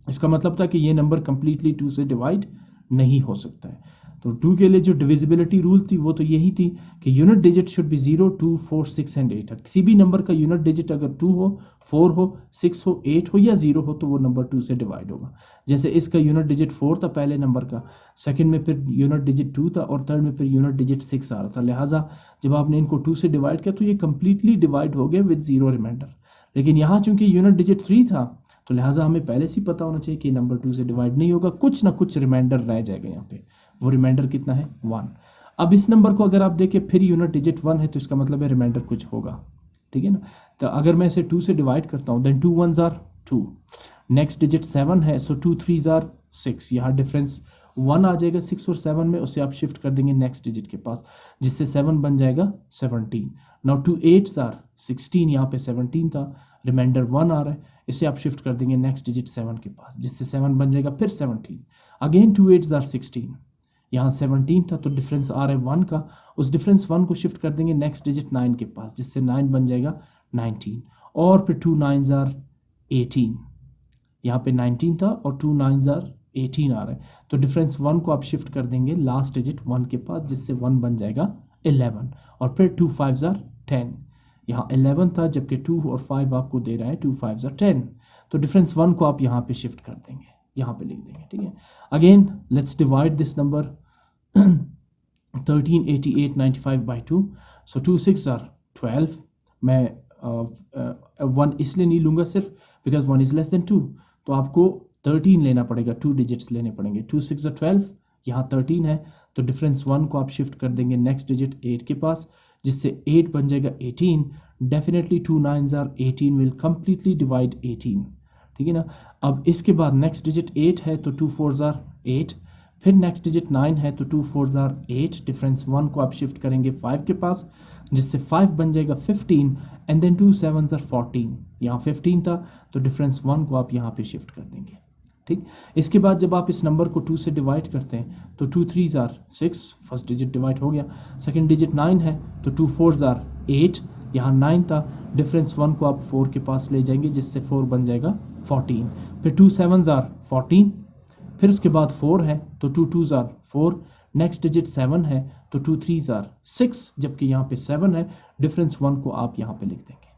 इसका मतलब था कि ये नंबर कंप्लीटली 2 से डिवाइड नहीं हो सकता है। तो 2 के लिए जो डिविजिबिलिटी रूल थी वो तो यही थी कि unit digit should be 0 2 4 6 and 8। किसी भी नंबर का यूनिट डिजिट अगर 2 हो, 4 हो, 6 हो, 8 हो या 0 हो तो वो नंबर 2 से डिवाइड होगा। जैसे इसका यूनिट डिजिट 4 था पहले नंबर का, सेकंड में फिर यूनिट डिजिट 2 था, और थर्ड में फिर यूनिट डिजिट 6 आ रहा था। लिहाजा जब आपने इनको 2 से डिवाइड किया तो ये कंप्लीटली डिवाइड हो गया विद 0 रिमाइंडर। लेकिन यहाँ चूंकि यूनिट डिजिट 3 था तो लिहाजा हमें पहले से पता होना चाहिए कि नंबर 2 से डिवाइड नहीं होगा, कुछ ना कुछ रिमाइंडर रह जाएगा यहाँ पे। वो रिमाइंडर कितना है 1। अब इस नंबर को अगर आप देखें फिर यूनिट डिजिट 1 है तो इसका मतलब है रिमाइंडर कुछ होगा, ठीक है ना। तो अगर मैं इसे 2 से डिवाइड करता हूँ, then 2 1s are 2, next digit 7 है, सो 2 3s are 6, यहाँ डिफरेंस 1 आ जाएगा 6 और 7 में, उसे आप शिफ्ट कर देंगे नेक्स्ट डिजिट के पास, जिससे 7 बन जाएगा 17। नाउ 2 8s are 16, यहाँ पे 17 था, रिमाइंडर 1 आ रहा है, इसे आप शिफ्ट कर देंगे नेक्स्ट डिजिट 7 के पास, जिससे 7 बन जाएगा फिर 17। अगेन 2 8s are 16, यहाँ 17 था तो डिफरेंस आ रहा है 1 का, उस डिफरेंस 1 को शिफ्ट कर देंगे नेक्स्ट डिजिट 9 के पास, जिससे 9 बन जाएगा 19, और फिर 2 9s are 18, यहाँ पे 19 था और 2 9s are 18 आ रहा है, तो डिफरेंस 1 को आप शिफ्ट कर देंगे लास्ट डिजिट 1 के पास, जिससे 1 बन जाएगा 11, और फिर 2 5s are 10, यहाँ 11 था जबकि 2 और 5 आपको दे रहा है 2 5s are 10, तो डिफरेंस 1 को आप यहाँ पे शिफ्ट कर देंगे, यहाँ पे लिख देंगे, ठीक है। Again let's divide this number 1388 95 by 2, so 2 6s are 12, मैं 1 इसलिए नहीं लूँगा सिर्फ बिकॉज 1 इज़ लेस देन 2, तो आपको 13 लेना पड़ेगा, 2 डिजिट्स लेने पड़ेंगे। 2 6s are 12, यहाँ 13 है, तो डिफरेंस 1 को आप शिफ्ट कर देंगे नेक्स्ट डिजिट 8 के पास, जिससे 8 बन जाएगा 18। Definitely 2 9s are 18 will completely divide 18, ठीक है ना। अब इसके बाद नेक्स्ट डिजिट 8 है तो 2 4s are 8, फिर नेक्स्ट डिजिट 9 है तो 2 4s are 8, डिफरेंस 1 को आप शिफ्ट करेंगे 5 के पास, जिससे 5 बन जाएगा 15, एंड देन 2 7s are 14, यहाँ 15 था तो डिफरेंस 1 को आप यहाँ पे शिफ्ट कर देंगे, ठीक। इसके बाद जब आप इस नंबर को 2 से डिवाइड करते हैं तो 2 3s are 6, first digit divide हो गया। सेकंड डिजिट 9 है तो 2 4s are 8, यहाँ 9 था, डिफरेंस 1 को आप 4 के पास ले जाएंगे जिससे 4 बन जाएगा 14। फिर 2 7s are 14, फिर उसके बाद 4 है तो 2 2s are 4, नेक्स्ट डिजिट 7 है तो 2 3s are 6, जबकि यहाँ पे 7 है, डिफरेंस 1 को आप यहाँ पे लिख देंगे।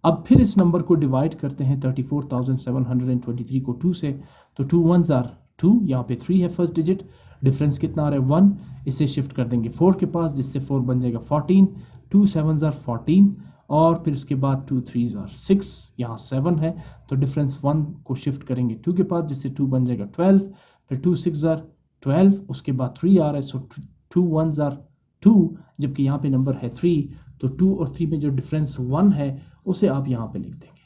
अब फिर इस नंबर को डिवाइड करते हैं 34,723 को 2 से, तो 2 1s are 2, यहाँ पे 3 है फर्स्ट डिजिट, डिफरेंस कितना आ रहा है 1, इसे शिफ्ट कर देंगे 4 के पास जिससे 4 बन जाएगा 14, 2 7s are 14, और फिर इसके बाद 2 3s are 6, यहाँ 7 है तो डिफरेंस 1 को शिफ्ट करेंगे 2 के पास जिससे 2 बन जाएगा 12, फिर 2 6s are 12, उसके बाद 3 आ रहा है, सो 2 1s are 2, जबकि यहाँ पे नंबर है 3, तो 2 और 3 में जो डिफरेंस 1 है उसे आप यहाँ पे लिख देंगे।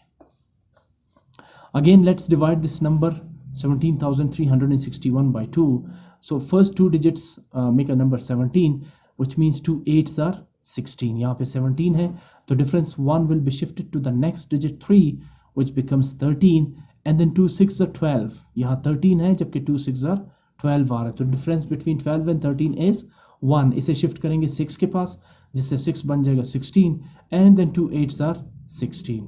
Again let's divide this number 17,361 by 2. So first two digits make a number 17, which means 2 8s are 16. यहाँ पे 17 है तो difference 1 will be shifted to the next digit 3, which becomes 13, and then 2 6s are 12. यहाँ 13 है जबकि 2 6s are 12 आ रहा है, तो difference between 12 and 13 is 1. इसे शिफ्ट करेंगे 6 के पास जिससे 6 बन जाएगा 16, and then 2 8s are 16.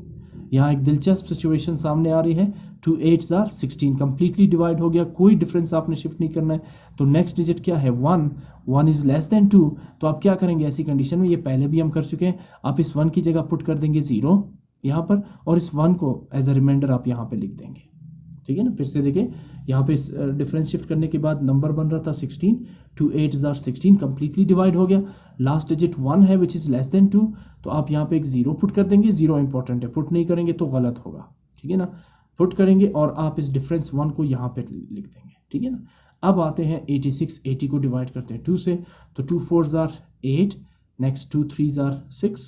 यहाँ एक दिलचस्प सिचुएशन सामने आ रही है, 2 8s are 16 कंप्लीटली डिवाइड हो गया, कोई डिफरेंस आपने शिफ्ट नहीं करना है, तो नेक्स्ट डिजिट क्या है 1, 1 इज लेस देन 2, तो आप क्या करेंगे ऐसी कंडीशन में, ये पहले भी हम कर चुके हैं, आप इस 1 की जगह पुट कर देंगे 0 यहाँ पर, और इस 1 को एज अ रिमाइंडर आप यहाँ पे लिख देंगे। ठीक है ना, फिर से देखिए यहाँ पे डिफरेंस शिफ्ट करने के बाद नंबर बन रहा था 16, 2 8s are 16 कंप्लीटली डिवाइड हो गया, लास्ट डिजिट 1 है विच इज़ लेस देन 2, तो आप यहाँ पे एक 0 पुट कर देंगे, 0 इंपॉर्टेंट है, पुट नहीं करेंगे तो गलत होगा। ठीक है ना, पुट करेंगे और आप इस डिफरेंस 1 को यहाँ पे लिख देंगे। ठीक है ना, अब आते हैं 86, 80 को डिवाइड करते हैं 2 से, तो 2 4s are 8, next 2 3s are 6,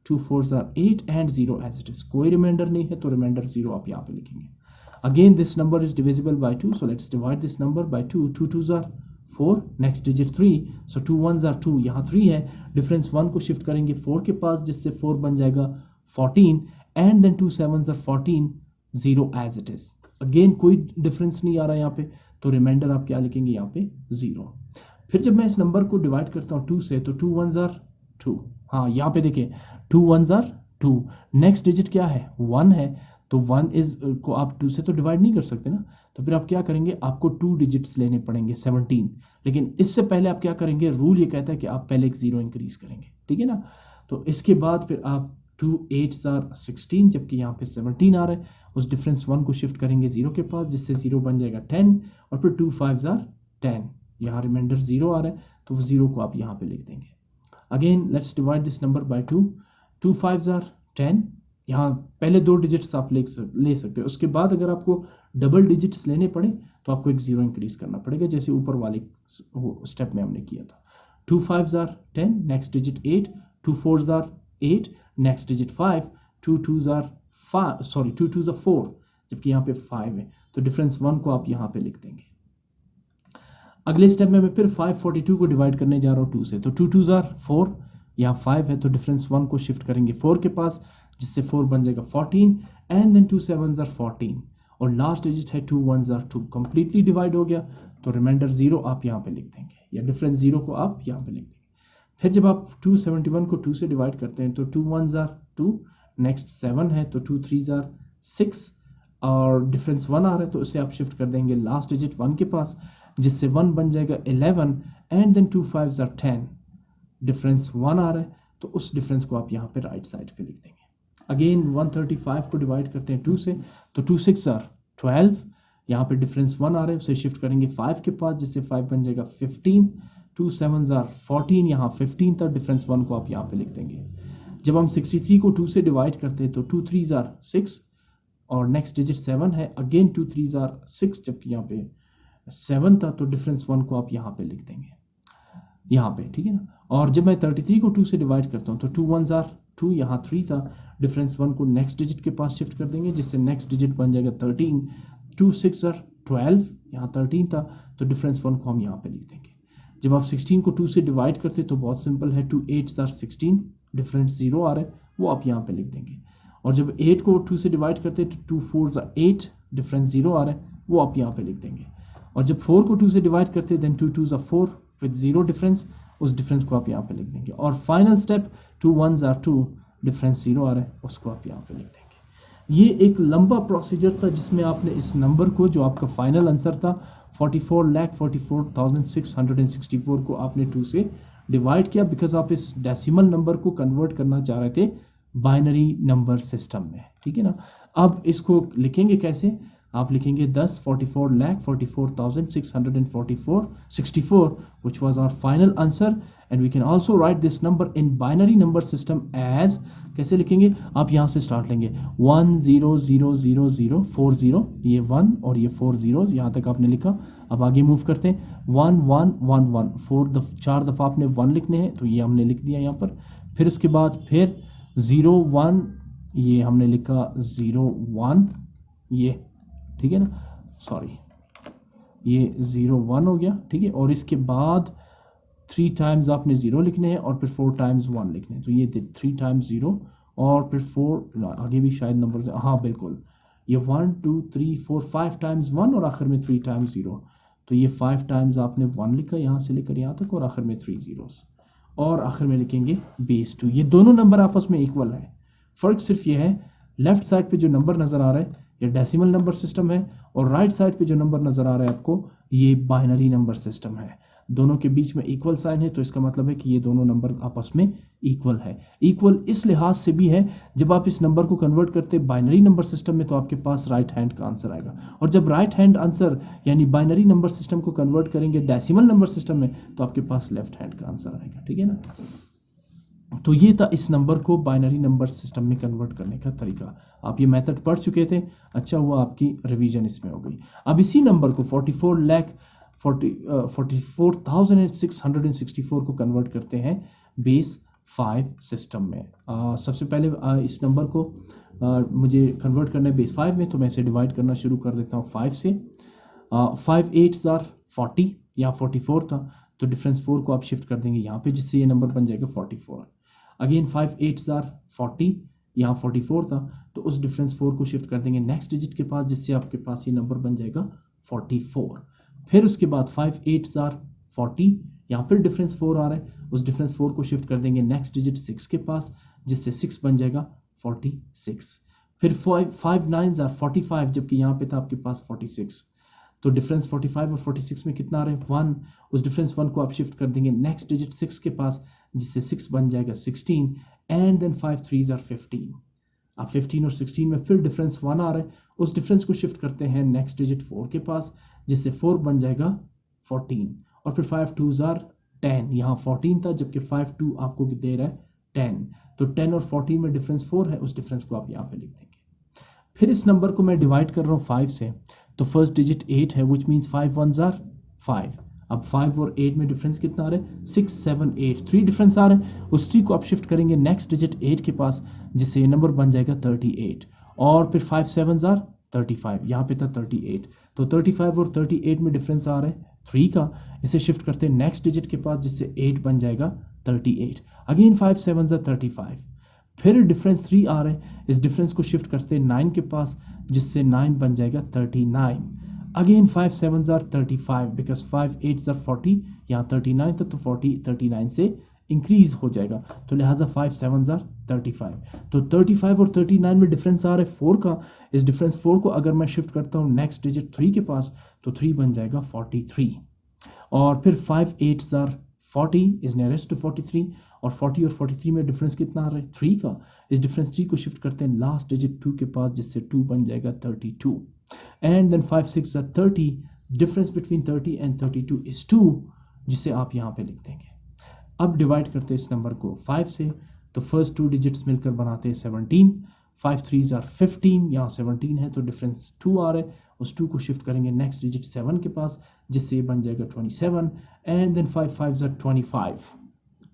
2 4s are 8 and 0 as it is, कोई रिमाइंडर नहीं है तो रिमाइंडर 0 आप यहाँ पे लिखेंगे। Again this number is divisible by 2, so let's divide this number by 2. 2 2s are 4, next digit 3, so 2 1s are 2, यहाँ 3 है, डिफरेंस 1 को शिफ्ट करेंगे 4 के पास जिससे 4 बन जाएगा 14, and then 2 7s are 14, 0 as it is. Again कोई डिफरेंस नहीं आ रहा है यहाँ पे, तो रिमाइंडर आप क्या लिखेंगे यहाँ पे 0। फिर जब मैं इस नंबर को डिवाइड करता हूँ 2 से, तो 2 1s are 2, हाँ यहाँ पे देखिए 2 1s are 2, नेक्स्ट डिजिट क्या है 1 है, तो 1 इज को आप 2 से तो डिवाइड नहीं कर सकते ना, तो फिर आप क्या करेंगे, आपको 2 डिजिट्स लेने पड़ेंगे 17, लेकिन इससे पहले आप क्या करेंगे, रूल ये कहता है कि आप पहले एक 0 इंक्रीज करेंगे। ठीक है ना, तो इसके बाद फिर आप 2 8s are 16, जबकि यहाँ पे 17 आ रहा है, उस डिफरेंस 1 को शिफ्ट करेंगे 0 के पास जिससे 0 बन जाएगा 10, और फिर 2 5s are 10, यहाँ रिमाइंडर 0 आ रहा है तो वो 0 को आप यहाँ पे लिख देंगे। Again let's divide this number bye 2, 2 5s are 10, यहाँ पहले 2 डिजिट्स आप ले सकते हैं, उसके बाद अगर आपको डबल डिजिट्स लेने पड़े तो आपको एक 0 इंक्रीज करना पड़ेगा, जैसे ऊपर वाले स्टेप में हमने किया था। 2 5s are 10, next digit 8, 2 4s are 8, next digit 5, 2 2s are 4, जबकि यहाँ पे 5 है, तो डिफरेंस 1 को आप यहाँ पे लिख देंगे। अगले स्टेप में मैं फिर 542 को डिवाइड करने जा रहा हूँ 2 से, तो 2 2s are 4, यहाँ 5 है तो डिफरेंस 1 को शिफ्ट करेंगे 4 के पास जिससे 4 बन जाएगा 14, एंड देन 2 7s are 14, और लास्ट डिजिट है 2 1s are 2, कंप्लीटली डिवाइड हो गया तो रिमाइंडर 0 आप यहाँ पे लिख देंगे, या डिफरेंस 0 को आप यहाँ पे लिख देंगे। फिर जब आप 271 को 2 से डिवाइड करते हैं तो 2 1s are 2, नेक्स्ट 7 है तो 2 3s are 6, और डिफरेंस 1 आ रहा है तो इसे आप शिफ्ट कर देंगे लास्ट डिजिट 1 के पास जिससे 1 बन जाएगा 11, and then 2 5s are 10, difference 1 आ रहा है तो उस डिफरेंस को आप यहाँ पे राइट साइड पे लिख देंगे। अगेन 135 को डिवाइड करते हैं 2 से, तो 2 6s are 12, यहाँ पे डिफरेंस 1 आ रहा है उसे शिफ्ट करेंगे 5 के पास जिससे 5 बन जाएगा 15, 2 7s are 14, यहाँ 15 था, डिफरेंस 1 को आप यहाँ पे लिख देंगे। जब हम 63 को 2 से डिवाइड करते हैं तो 2 3s are 6, और नेक्स्ट डिजिट 7 है, अगेन 2 3s are 6, जबकि यहाँ पे 7 था, तो डिफरेंस 1 को आप यहाँ पे लिख देंगे यहाँ पे। ठीक है ना, और जब मैं 33 को 2 से डिवाइड करता हूँ तो 2 1s are 2, यहाँ 3 था, डिफरेंस 1 को नेक्स्ट डिजिट के पास शिफ्ट कर देंगे जिससे नेक्स्ट डिजिट बन जाएगा 13, 2 6s are 12, यहाँ 13 था तो डिफरेंस 1 को हम यहाँ पे लिख देंगे। जब आप 16 को 2 से डिवाइड करते तो बहुत सिंपल है, 2 8s are 16, डिफरेंस 0 आ रहा है वो आप यहाँ पे लिख देंगे, और जब 8 को 2 से डिवाइड करते तो 2 4s are 8, डिफरेंस 0 आ रहा है वो आप यहाँ पे लिख देंगे। और जब 4 को 2 से डिवाइड करते हैं then 2 2s are 4 with 0 difference, उस डिफरेंस को आप यहाँ पे लिख देंगे। और final step 2 1s are 2, difference 0 आ रहा है, उसको आप यहाँ पे लिख देंगे। ये एक लंबा प्रोसीजर था जिसमें आपने इस नंबर को, जो आपका फाइनल आंसर था 44,44,664 को आपने 2 से डिवाइड किया, बिकॉज आप इस डेसिमल नंबर को कन्वर्ट करना चाह रहे थे बाइनरी नंबर सिस्टम में, ठीक है ना। अब इसको लिखेंगे कैसे, आप लिखेंगे 10 44,44,664 which was our final answer, and we can also write this number in binary number system as, कैसे लिखेंगे, आप यहाँ से स्टार्ट लेंगे 100040, ये 1 और ये 4 zeros, यहाँ तक आपने लिखा। अब आगे मूव करते हैं 1111, 4 दफ़ा आपने 1 लिखने हैं, तो ये हमने लिख दिया यहाँ पर। फिर उसके बाद फिर 01, ये हमने लिखा 01, ये ठीक है ना, सॉरी ये 01 हो गया, ठीक है। और इसके बाद 3 टाइम्स आपने 0 लिखने हैं और फिर 4 टाइम्स 1 लिखने हैं, तो ये 3 टाइम्स 0 और फिर 4, आगे भी शायद नंबर से, हाँ बिल्कुल, ये 1 2 3 4 5 टाइम्स 1 और आखिर में 3 टाइम्स 0, तो ये 5 टाइम्स आपने 1 लिखा यहाँ से लेकर यहाँ तक, और आखिर में 3 zeros, और आखिर में लिखेंगे बेस 2। ये दोनों नंबर आपस में इक्वल है, फ़र्क सिर्फ ये है लेफ्ट साइड पे जो नंबर नज़र आ रहा है ये डेसिमल नंबर सिस्टम है, और राइट साइड पे जो नंबर नज़र आ रहा है आपको ये बाइनरी नंबर सिस्टम है। दोनों के बीच में इक्वल साइन है, तो इसका मतलब है कि ये दोनों नंबर आपस में इक्वल है। इक्वल इस लिहाज से भी है, जब आप इस नंबर को कन्वर्ट करते हैं बाइनरी नंबर सिस्टम में तो आपके पास राइट हैंड का आंसर आएगा, और जब राइट हैंड आंसर यानी बाइनरी नंबर सिस्टम को कन्वर्ट करेंगे डेसिमल नंबर सिस्टम में तो आपके पास लेफ्ट हैंड का आंसर आएगा, ठीक है ना। तो ये था इस नंबर को बाइनरी नंबर सिस्टम में कन्वर्ट करने का तरीका। आप ये मेथड पढ़ चुके थे, अच्छा हुआ आपकी रिवीजन इसमें हो गई। अब इसी नंबर को 44,664 को कन्वर्ट करते हैं बेस 5 सिस्टम में। सबसे पहले इस नंबर को मुझे कन्वर्ट करना है बेस 5 में, तो मैं इसे डिवाइड करना शुरू कर देता हूँ 5 से। 5 8s are 40, यहाँ 44 था तो डिफरेंस 4 को आप शिफ्ट कर देंगे यहाँ पे, जिससे ये नंबर बन जाएगा 44। अगेन 5 8s are 40, यहाँ 44 था तो उस डिफरेंस 4 को शिफ्ट कर देंगे नेक्स्ट डिजिट के पास, जिससे आपके पास ये नंबर बन जाएगा 44। फिर उसके बाद 5 8s are 40, यहाँ पर डिफरेंस 4 आ रहा है, उस डिफरेंस 4 को शिफ्ट कर देंगे नेक्स्ट डिजिट 6 के पास, जिससे 6 बन जाएगा 46। फिर 5 9s are 45, जबकि यहाँ पे था आपके पास 46, तो डिफरेंस 45 और 46 में कितना आ रहा है 1, उस डिफरेंस 1 को आप शिफ्ट कर देंगे नेक्स्ट डिजिट 6 के पास, जिससे 6 बन जाएगा 16, एंड देन 5 3s are 15। अब 15 और 16 में फिर डिफरेंस 1 आ रहा है, उस डिफरेंस को शिफ्ट करते हैं नेक्स्ट डिजिट 4 के पास, जिससे 4 बन जाएगा 14, और फिर 5 2s are 10, यहाँ 14 था जबकि 5 2 आपको दे रहा है 10, तो 10 और 14 में डिफरेंस 4 है, उस डिफरेंस को आप यहाँ पे लिख देंगे। फिर इस नंबर को मैं डिवाइड कर रहा हूँ 5 से, तो फर्स्ट डिजिट 8 है, विच मीन्स 5 1s are 5। अब 5 और 8 में डिफरेंस कितना आ रहा है 6 7 8, 3 डिफरेंस आ रहा है, उस 3 को आप शिफ्ट करेंगे नेक्स्ट डिजिट 8 के पास, जिससे ये नंबर बन जाएगा 38, और फिर 5 7s are 35, यहाँ पे था 38, तो 35 और 38 में डिफरेंस आ रहा है 3 का, इसे शिफ्ट करते हैं नेक्स्ट डिजिट के पास, जिससे 8 बन जाएगा 38। अगेन 5 7s are 35, फिर डिफरेंस 3 आ रहा है, इस डिफरेंस को शिफ्ट करते हैं 9 के पास, जिससे 9 बन जाएगा 39। Again 5 7s are 35, because 5 8s are 40, यहाँ 39 था तो 40 39 से इंक्रीज हो जाएगा, तो लिहाजा 5 7s are 35, तो 35 और 39 में डिफरेंस आ रहा है 4 का, इस डिफरेंस 4 को अगर मैं शिफ्ट करता हूँ नेक्स्ट डिजिट 3 के पास, तो 3 बन जाएगा 43, और फिर 5 8s are 40 is nearest to 43, और 40 और 43 में डिफरेंस कितना आ रहा है 3 का, इस डिफरेंस 3 को शिफ्ट करते हैं लास्ट डिजिट 2 के पास, जिससे 2 बन जाएगा 32, and then 5 6 are 30, difference between 30 and 32 is 2, जिसे आप यहाँ पे लिख देंगे। अब डिवाइड करते हैं इस नंबर को 5 से, तो फर्स्ट 2 डिजिट्स मिलकर बनाते हैं 17, 5 3s are 15, यहाँ 17 है तो डिफरेंस 2 आ रहा है, उस 2 को शिफ्ट करेंगे नेक्स्ट डिजिट 7 के पास, जिससे ये बन जाएगा 27, एंड देन 5 5s are 25,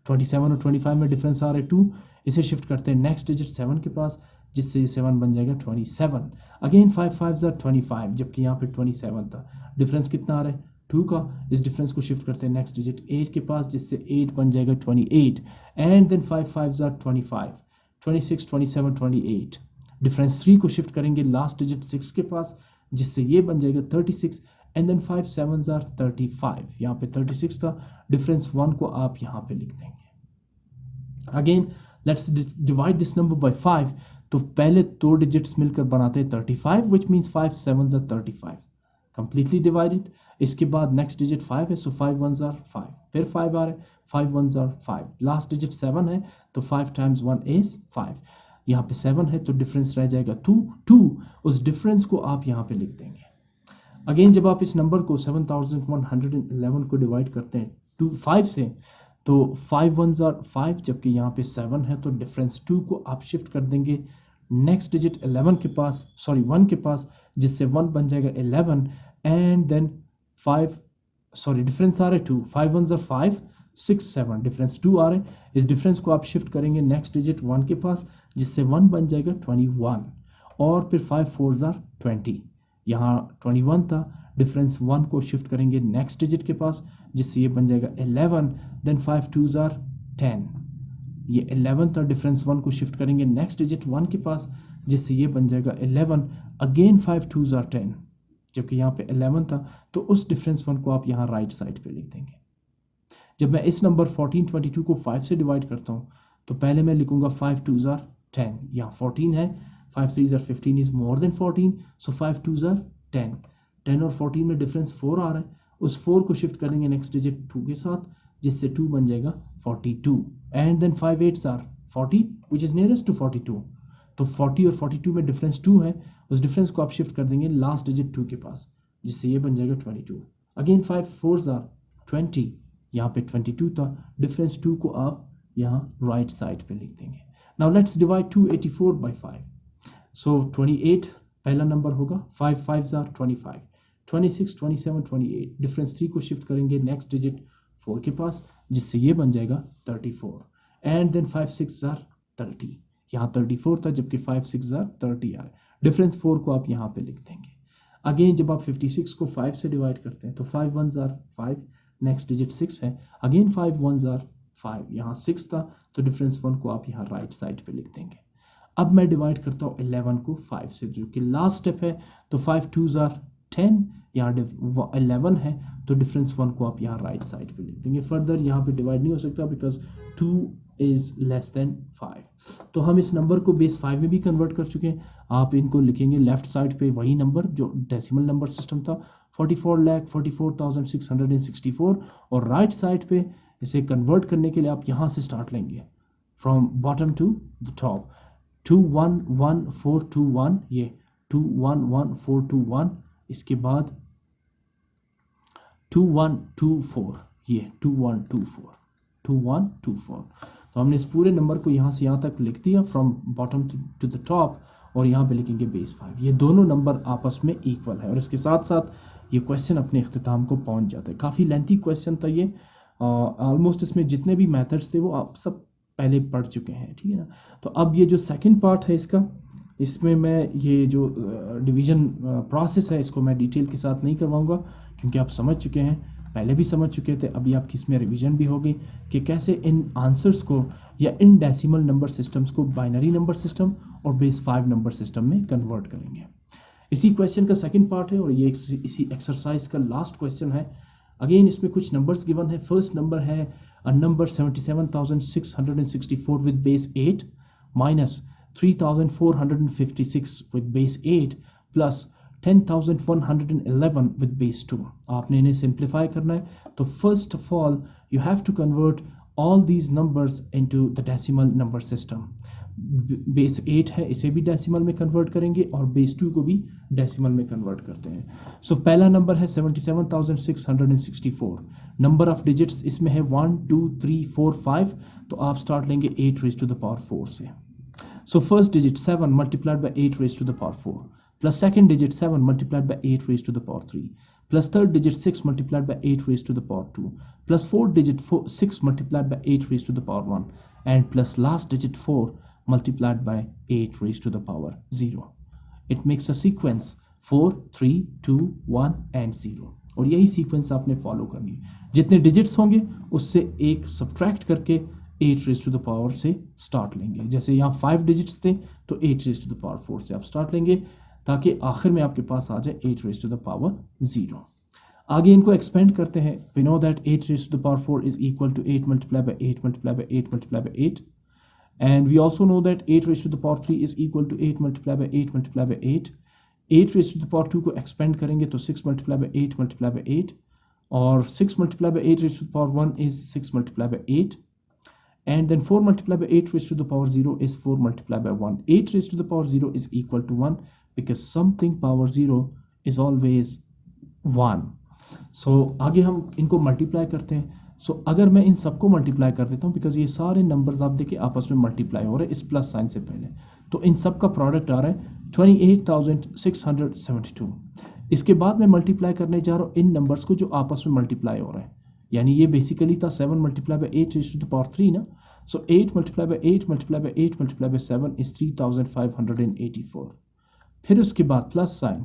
27 और 25 में डिफरेंस आ रहा है 2, इसे शिफ्ट करते हैं नेक्स्ट डिजिट 7 के पास, जिससे 7 बन जाएगा 27। अगेन 5 5s are 25, जबकि यहाँ पे 27 था, डिफरेंस कितना आ रहा है 2 का, इस डिफरेंस को शिफ्ट करते हैं नेक्स्ट डिजिट 8 के पास, जिससे 8 बन जाएगा 28, and then 5 5s are 25, 26 27 28, difference 3 को शिफ्ट करेंगे लास्ट डिजिट 6 के पास, जिससे ये बन जाएगा 36 एंड देन 5 7s आर 35। यहाँ पे 36 था, डिफरेंस 1 को आप यहाँ पे लिख देंगे। Again let's divide this number by 5। तो पहले दो डिजिट्स मिलकर बनाते हैं 35 which means 5 7s are 35, completely divided. इसके बाद नेक्स्ट डिजिट 5 है, सो 5 1s आर 5, फिर 5 आ रहे, 5 1s आर 5, लास्ट डिजिट 7 है तो 5 times 1 is 5। यहाँ पे 7 है तो डिफरेंस रह जाएगा 2। उस डिफरेंस को आप यहाँ पे लिख देंगे। अगेन जब आप इस नंबर को 7111 को डिवाइड करते हैं 5 से, तो 5 1s आर 5, जबकि यहाँ पे 7 है तो डिफरेंस 2 को आप शिफ्ट कर देंगे नेक्स्ट डिजिट 11 के पास, सॉरी 1 के पास, जिससे 1 बन जाएगा 11 एंड देन 5, सॉरी डिफरेंस आ रहा है 2, 5 1s आर 5 6 7, डिफरेंस 2 आ रहे हैं। इस डिफरेंस को आप शिफ्ट करेंगे नेक्स्ट डिजिट 1 के पास, जिससे 1 बन जाएगा 21 और फिर 5 4s आर 20। यहाँ 21 था, डिफरेंस 1 को शिफ्ट करेंगे नेक्स्ट डिजिट के पास, जिससे ये बन जाएगा 11, देन 5 2s आर 10। ये 11 था, डिफरेंस 1 को शिफ्ट करेंगे नेक्स्ट डिजिट 1 के पास, जिससे ये बन जाएगा 11, अगेन 5 2s आर 10, जबकि यहाँ पे 11 था, तो उस डिफरेंस 1 को आप यहाँ राइट साइड पे लिख देंगे। जब मैं इस नंबर 1422 को 5 से डिवाइड करता हूँ तो पहले मैं लिखूंगा 5 2s आर 10, यहाँ 14 है, 5 3s are 15 is more than 14, so 5 2s are 10। 10 और 14 में डिफरेंस 4 आ रहा है, उस 4 को शिफ्ट करेंगे नेक्स्ट डिजिट 2 के साथ, जिससे 2 बन जाएगा 42 and then 5 8s are 40 which is nearest to 42। तो 40 और 42 में डिफरेंस 2 है, उस डिफरेंस को आप शिफ्ट कर देंगे लास्ट डिजिट 2 के पास, जिससे ये बन जाएगा 22। अगेन 5 4s आर 20, यहाँ पे 22 था, डिफरेंस 2 को आप यहाँ राइट साइड पे लिख देंगे। Now let's divide 284 by 5। So 28 पहला नंबर होगा, 5 5s आर 25, 26 27 28, डिफरेंस 3 को शिफ्ट करेंगे नेक्स्ट डिजिट 4 के पास, जिससे ये बन जाएगा 34 एंड देन 5 6s आर 30। यहाँ 34 था, जबकि 5 6s आर 30 आ रहा है, डिफरेंस 4 को आप यहाँ पे लिख देंगे। अगेन जब आप 56 को 5 से डिवाइड करते हैं तो 5 1s आर 5, नेक्स्ट डिजिट 6 है, अगेन 5 1s आर 5, यहाँ 6 था तो डिफरेंस 1 को आप यहाँ राइट साइड पे लिख देंगे। अब मैं डिवाइड करता हूँ 11 को 5 से, जो कि लास्ट स्टेप है, तो 5 2s आर 10, यहाँ 11 है तो डिफरेंस 1 को आप यहाँ राइट साइड पे लिख देंगे। फर्दर यहाँ पे डिवाइड नहीं हो सकता बिकॉज 2 इज लेस देन 5। तो हम इस नंबर को बेस 5 में भी कन्वर्ट कर चुके हैं। आप इनको लिखेंगे लेफ्ट साइड पे वही नंबर जो डेसिमल नंबर सिस्टम था, 44,44,664, और राइट साइड पे इसे कन्वर्ट करने के लिए आप यहाँ से स्टार्ट लेंगे from bottom to the top, 211421, ये 211421, इसके बाद 2124, ये 2124। तो हमने इस पूरे नंबर को यहाँ से यहाँ तक लिख दिया from bottom to the top, और यहाँ पे लिखेंगे बेस 5। ये दोनों नंबर आपस में इक्वल है, और इसके साथ साथ ये क्वेश्चन अपने इख्तिताम को पहुँच जाता है। काफ़ी लेंथी क्वेश्चन था ये, ऑलमोस्ट इसमें जितने भी मेथड्स थे वो आप सब पहले पढ़ चुके हैं, ठीक है ना। तो अब ये जो सेकंड पार्ट है इसका, इसमें मैं ये जो डिवीज़न प्रोसेस है इसको मैं डिटेल के साथ नहीं करवाऊंगा, क्योंकि आप समझ चुके हैं, पहले भी समझ चुके थे। अभी आपकी इसमें रिवीजन भी होगी कि कैसे इन आंसर्स को या इन डेसिमल नंबर सिस्टम्स को बाइनरी नंबर सिस्टम और बेस 5 नंबर सिस्टम में कन्वर्ट करेंगे। इसी क्वेश्चन का सेकंड पार्ट है, और ये इसी एक्सरसाइज का लास्ट क्वेश्चन है। अगेन इसमें कुछ नंबर्स गिवन है। फर्स्ट नंबर है a number 77,664 with base 8 minus 3,456 with base 8 plus 10,111 with base 2। आपने इन्हें सिंप्लीफाई करना है। तो first of all you have to convert all these numbers into the decimal number system. Base 8 है, इसे भी डेसिमल में कन्वर्ट करेंगे, और बेस 2 को भी डेसिमल में कन्वर्ट करते हैं। सो पहला नंबर है 77,664। नंबर ऑफ डिजिट्स इसमें है 1 2 3 4 5, तो आप स्टार्ट लेंगे 8 रेज़ टू द पावर 4 से। So first digit 7 multiplied by 8 raise to the power 4, plus second digit 7 multiplied by 8 raise to the power 3, plus third digit 6 multiplied by 8 raised to the power 2, plus fourth digit 6 multiplied by 8 raised to the power 1, and plus last digit 4 multiplied by 8 raised to the power 0. It makes a sequence 4 3 2 1 and 0, और यही सीक्वेंस आपने फॉलो करनी है। जितने डिजिट्स होंगे उससे एक सब्ट्रैक्ट करके 8 raised to the power से स्टार्ट लेंगे। जैसे यहाँ 5 डिजिट्स थे तो 8 raised to the power 4 से आप स्टार्ट लेंगे। ताकि आखिर में आपके पास आ जाए 8 रेज़ टू द पावर 0। आगे इनको एक्सपेंड करते हैं। We know that 8 raise to the power 4 is equal to 8 multiply by 8 multiply by 8 multiply by 8, and we also know that 8 raised to the power 3 is equal to 8 multiplied by 8 multiplied by 8। 8 raised to the power 2 को एक्सपेंड करेंगे तो 6 multiplied by 8 multiplied by 8, और 6 multiplied by 8 raised to the power 1 is 6 multiplied by 8, and then 4 multiplied by 8 raised to the power 0 is 4 multiplied by 1। 8 raised to the power 0 is equal to 1 because something power 0 is always 1। so आगे हम इनको मल्टीप्लाई करते हैं। अगर मैं इन सबको मल्टीप्लाई कर देता हूँ, बिकॉज ये सारे नंबर्स आप देखिए आपस में मल्टीप्लाई हो रहे हैं इस प्लस साइन से पहले, तो इन सब का प्रोडक्ट आ रहा है 28,672। इसके बाद मैं मल्टीप्लाई करने जा रहा हूँ इन नंबर्स को जो आपस में मल्टीप्लाई हो रहे हैं, यानी ये बेसिकली था 7 multiply by 8 raise to the power 3 ना। 8 multiply by 8 multiply by 8 multiply by 7 is 3,584। फिर उसके बाद plus sign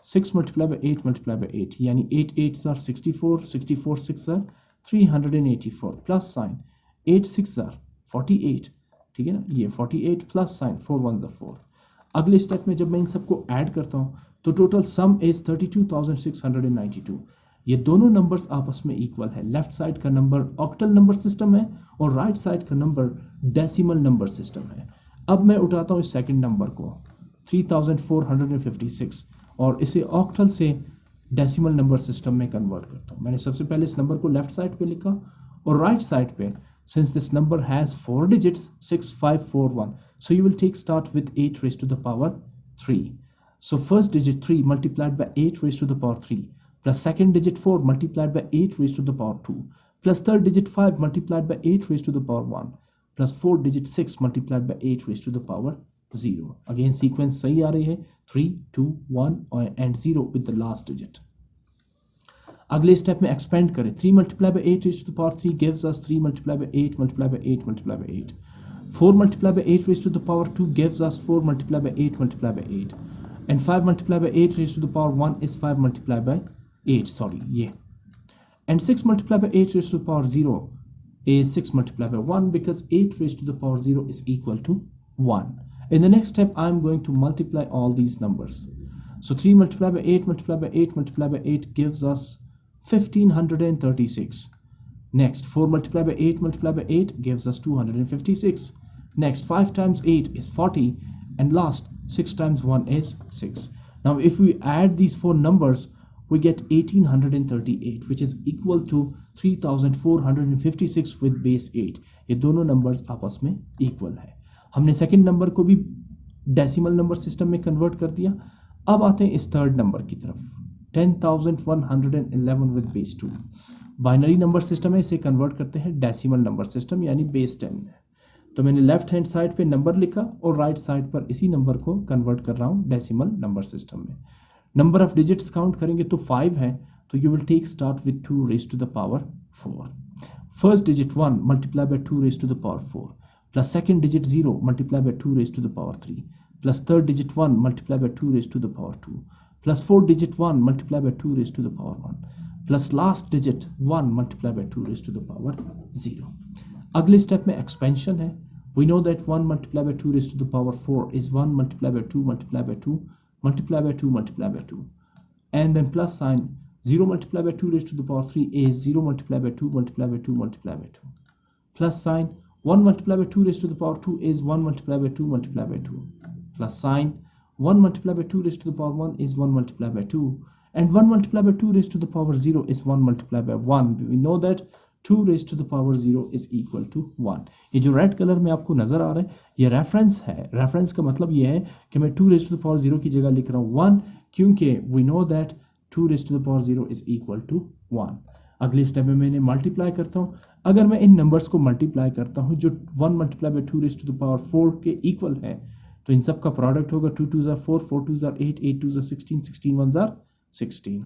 6 multiply by 8 multiply by 8, यानी 8 8 are 64, 64 6 are 384, plus sign 8 6 are 48, ठीक है ना, ये 48 प्लस साइन 4 1 4। अगले स्टेप में जब मैं इन सबको ऐड करता हूँ तो टोटल सम इज 32,692। ये दोनों नंबर्स आपस में इक्वल है। लेफ्ट साइड का नंबर ऑक्टल नंबर सिस्टम है और राइट साइड का नंबर डेसिमल नंबर सिस्टम है। अब मैं उठाता हूँ इस सेकंड नंबर को 3456 और इसे ऑक्टल से डेसिमल नंबर सिस्टम में कन्वर्ट करता हूँ। मैंने सबसे पहले इस नंबर को लेफ्ट साइड पे लिखा और राइट साइड पे since this number has 4 digits 6541, so you will take start with 8 raise to the power 3। So first digit 3 multiplied by 8 raise to the power 3 plus second digit 4 multiplied by 8 raise to the power 2 plus third digit 5 multiplied by 8 raise to the power 1 plus fourth digit 6 multiplied by 8 raise to the power 0। Again sequence सही आ रही है 3 2 1 and 0 with the last digit. अगले स्टेप में एक्सपेंड करें 3 multiply by 8 raise to the power 3 gives us 3 multiply by 8 multiply by 8 multiply by 8। 4 multiply by 8 raise to the power 2 gives us 4 multiply by 8 multiply by 8, and 5 multiply by 8 raise to the power 1 is 5 multiply by 8, sorry ये, and 6 multiply by 8 raise to the power 0 is 6 multiplied by 1 because 8 raised to the power 0 is equal to 1. In the next step, I am going to multiply all these numbers. So 3 multiplied by 8 multiplied by 8 multiplied by 8 gives us 1536. Next, 4 multiplied by 8 multiplied by 8 gives us 256. Next, 5 times 8 is 40. And last, 6 times 1 is 6. Now, if we add these four numbers, we get 1838, which is equal to 3456 with base 8. ये दोनों नंबर्स आपस में इक्वल है। हमने सेकंड नंबर को भी डेसिमल नंबर सिस्टम में कन्वर्ट कर दिया। अब आते हैं इस थर्ड नंबर की तरफ 10,111 with base 2। Binary number system है, इसे कन्वर्ट करते हैं डेसिमल नंबर सिस्टम यानी बेस 10 में। तो मैंने लेफ्ट हैंड साइड पे नंबर लिखा और राइट साइड पर इसी नंबर को कन्वर्ट कर रहा हूँ डेसिमल नंबर सिस्टम में। नंबर ऑफ डिजिट्स काउंट करेंगे तो 5 है, तो you will take start with 2 raise to the power 4। First digit 1 multiply by 2 raise to the power 4 plus second digit 0 multiply by 2 raise to the power 3 plus third digit 1 multiply by 2 raise to the power 2 plus fourth digit 1 multiply by 2 raise to the power 1 plus last digit 1 multiply by 2 raise to the power 0। अगले स्टेप में एक्सपेंशन है। We know that 1 multiply by 2 raise to the power 4 is 1 multiply by 2 multiply by 2 multiply by 2 multiply by 2, and then plus sign 0 multiply by 2 raised to the power 3 is 0 multiply by 2 multiply by 2 multiply by 2, plus sign 1 multiply by 2 raised to the power 2 is 1 multiply by 2 multiply by 2, plus sign 1 multiply by 2 raised to the power 1 is 1 multiply by 2, and 1 multiply by 2 raised to the power 0 is 1 multiply by 1. We know that 2 raised to the power 0 is equal to 1. ये जो रेड कलर में आपको नज़र आ रहा है ये रेफरेंस है। रेफरेंस का मतलब ये है कि मैं 2 raised to the power 0 की जगह लिख रहा हूँ 1, क्योंकि we know that 2 raised to the power 0 is equal to 1. अगले स्टेप में मैंने मल्टीप्लाई करता हूँ। अगर मैं इन नंबर्स को मल्टीप्लाई करता हूँ जो 1 multiply by 2 raised to the power 4 के इक्वल है, तो इन सब का प्रोडक्ट होगा 2 2 4, 4 2 8, 8 2 16, 16 1 16।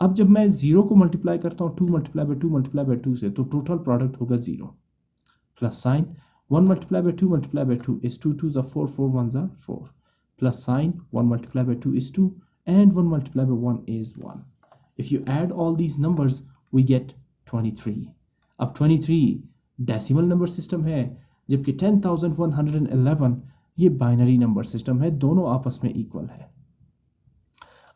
अब जब मैं 0 को मल्टीप्लाई करता हूँ 2 मल्टीप्लाई बाई 2 मल्टीप्लाई बाई 2 से, तो टोटल प्रोडक्ट होगा 0 plus sign 1 multiply by 2 multiply by 2 is 2 2 4, 4 1 4 plus sign 1 multiply by 2 is 2 and 1 multiplied by 1 is 1. If you add all these numbers, we get 23. अब 23 डेसिमल नंबर सिस्टम है, जबकि 10,111 ये बाइनरी नंबर सिस्टम है, दोनों आपस में इक्वल है।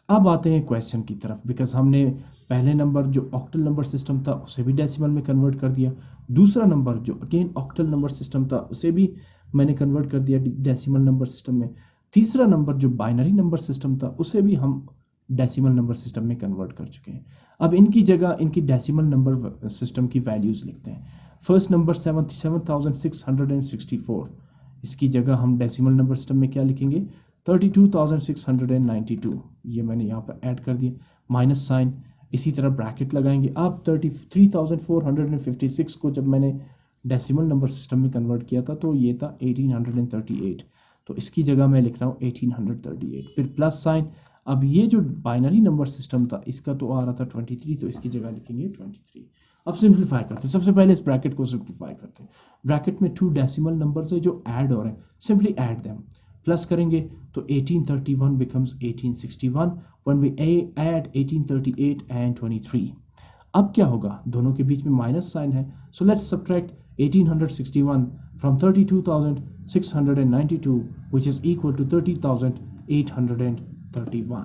अब आते हैं क्वेश्चन की तरफ, बिकॉज हमने पहले नंबर जो ऑक्टल नंबर सिस्टम था उसे भी डेसिमल में कन्वर्ट कर दिया, दूसरा नंबर जो अगेन ऑक्टल नंबर सिस्टम था उसे भी मैंने कन्वर्ट कर दिया डेसिमल नंबर सिस्टम में, तीसरा नंबर जो बाइनरी नंबर सिस्टम था उसे भी हम डेसिमल नंबर सिस्टम में कन्वर्ट कर चुके हैं। अब इनकी जगह इनकी डेसिमल नंबर सिस्टम की वैल्यूज़ लिखते हैं। फर्स्ट नंबर 77,664, इसकी जगह हम डेसिमल नंबर सिस्टम में क्या लिखेंगे 32,692, ये मैंने यहाँ पर ऐड कर दिया, माइनस साइन, इसी तरह ब्रैकेट लगाएंगे। अब 33,456 को जब मैंने डेसिमल नंबर सिस्टम में कन्वर्ट किया था तो ये था 1838, तो इसकी जगह मैं लिख रहा हूँ 1838, फिर प्लस साइन। अब ये जो बाइनरी नंबर सिस्टम था इसका तो आ रहा था 23, तो इसकी जगह लिखेंगे 23। अब सिंप्लीफाई करते हैं, सबसे पहले इस ब्रैकेट को सिंप्लीफाई करते हैं। ब्रैकेट में 2 डेसिमल नंबर्स है जो ऐड हो रहे हैं, सिंपली ऐड देम, प्लस करेंगे तो 1831 becomes 1861 when we add 1838 and 23। अब क्या होगा, दोनों के बीच में माइनस साइन है, so let's subtract 1861 from 32,692 which is equal to 30,831।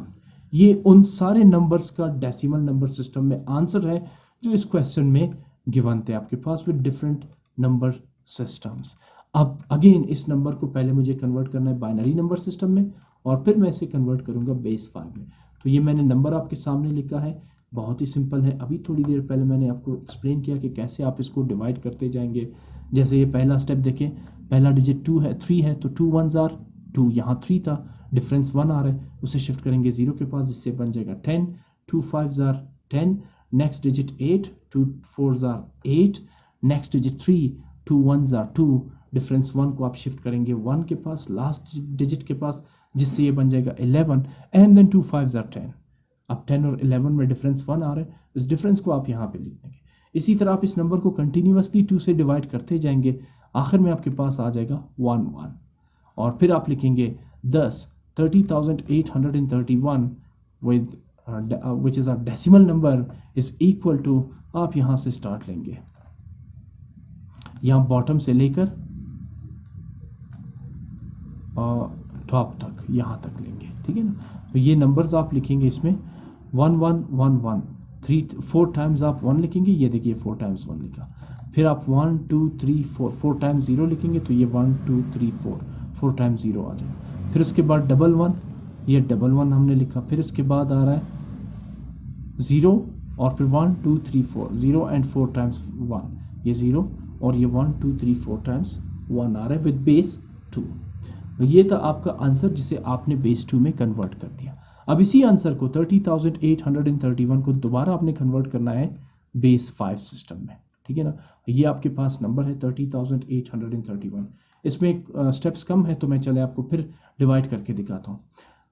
ये उन सारे नंबर्स का डेसिमल नंबर सिस्टम में आंसर है जो इस क्वेश्चन में गिवन थे आपके पास विद डिफरेंट नंबर सिस्टम्स। अब अगेन इस नंबर को पहले मुझे कन्वर्ट करना है बाइनरी नंबर सिस्टम में और फिर मैं इसे कन्वर्ट करूंगा बेस 5 में। तो ये मैंने नंबर आपके सामने लिखा है, बहुत ही सिंपल है। अभी थोड़ी देर पहले मैंने आपको एक्सप्लेन किया कि कैसे आप इसको डिवाइड करते जाएंगे। जैसे ये पहला स्टेप देखें, पहला डिजिट 3 है तो 2 1s are 2, यहाँ 3 था, डिफरेंस 1 आ रहा है, उसे शिफ्ट करेंगे 0 के पास जिससे बन जाएगा 10, 2 5s are 10, next digit 8, 2 4s are 8, next digit 3, 2 1s are 2, difference 1 को आप शिफ्ट करेंगे 1 के पास लास्ट डिजिट के पास जिससे ये बन जाएगा 11, एंड देन 2 5s are 10। अब 10 और 11 में डिफरेंस 1 आ रहा है, इस डिफरेंस को आप यहाँ पे लिख देंगे। इसी तरह आप इस नंबर को कंटिन्यूसली 2 से डिवाइड करते जाएंगे, आखिर में आपके पास आ जाएगा 1 1, और फिर आप लिखेंगे 10 30,831 with which is a decimal number is equal to, आप यहाँ से स्टार्ट लेंगे, यहाँ बॉटम से लेकर टॉप तक, यहाँ तक लेंगे, ठीक है ना। तो ये नंबर्स आप लिखेंगे इसमें 1 1 1 1, 3 4 टाइम्स आप 1 लिखेंगे, ये देखिए 4 टाइम्स 1 लिखा, फिर आप 1 2 3 4 टाइम्स 0 लिखेंगे तो ये 1 2 3 4 टाइम्स 0 आ जाएगा, फिर उसके बाद डबल 1, ये डबल 1 हमने लिखा, फिर इसके बाद आ रहा है 0 और फिर 1 2 3 4, 0 एंड 4 टाइम्स 1, ये 0 और ये 1 2 3 4 टाइम्स 1 आ रहा है विद बेस 2। तो ये था आपका आंसर जिसे आपने बेस 2 में कन्वर्ट कर दिया। अब इसी आंसर को 30,831 को दोबारा आपने कन्वर्ट करना है बेस 5 सिस्टम में, ठीक है ना। ये आपके पास नंबर है 30,831, इसमें स्टेप्स कम है तो मैं चले आपको फिर डिवाइड करके दिखाता हूँ।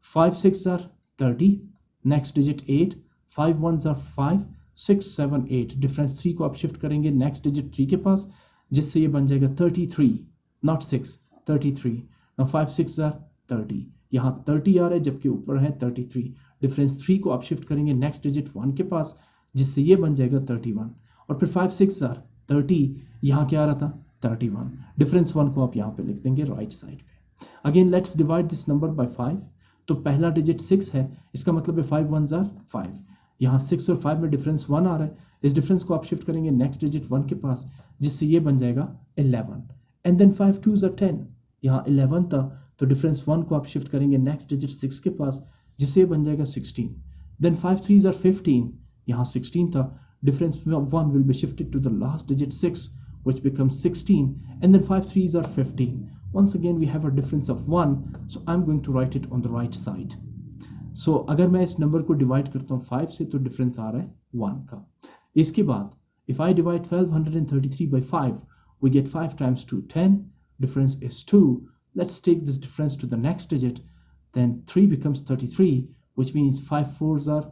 5 6s are 30, next digit 8, 5 1s are 5, 6 7 8, difference 3 को आप शिफ्ट करेंगे नेक्स्ट डिजिट 3 के पास जिससे ये बन जाएगा 33, नॉट 6, 33। 5 6s are 30, यहाँ 30 आ रहा है जबकि ऊपर है 33, डिफरेंस 3 को आप शिफ्ट करेंगे नेक्स्ट डिजिट 1 के पास जिससे ये बन जाएगा 31, और फिर 5 6s are 30, यहाँ क्या आ रहा था 31, डिफरेंस 1 को आप यहाँ पे लिख देंगे राइट साइड पे। Again let's divide this number by 5, तो पहला डिजिट 6 है, इसका मतलब है 5 1s are 5, यहाँ 6 और 5 में डिफरेंस 1 आ रहा है, इस डिफरेंस को आप शिफ्ट करेंगे नेक्स्ट डिजिट 1 के पास जिससे ये बन जाएगा 11, एंड देन 5 2s are 10, यहाँ 11 था तो डिफरेंस 1 को आप शिफ्ट करेंगे नेक्स्ट डिजिट 6 के पास जिससे बन जाएगा 16, देन 5 3s are 15, यहाँ 16 था, difference 1 will be shifted to the last digit 6 which becomes 16, and then 5 3s are 15. Once again we have a difference of 1, so I'm going to write it on the right side. So अगर मैं इस नंबर को डिवाइड करता हूँ 5 से तो डिफरेंस आ रहा है 1 का। इसके बाद if I divide 1233 by 5 we get 5 times 2 10, difference is 2, let's take this difference to the next digit, then 3 becomes 33, which means 5 4s are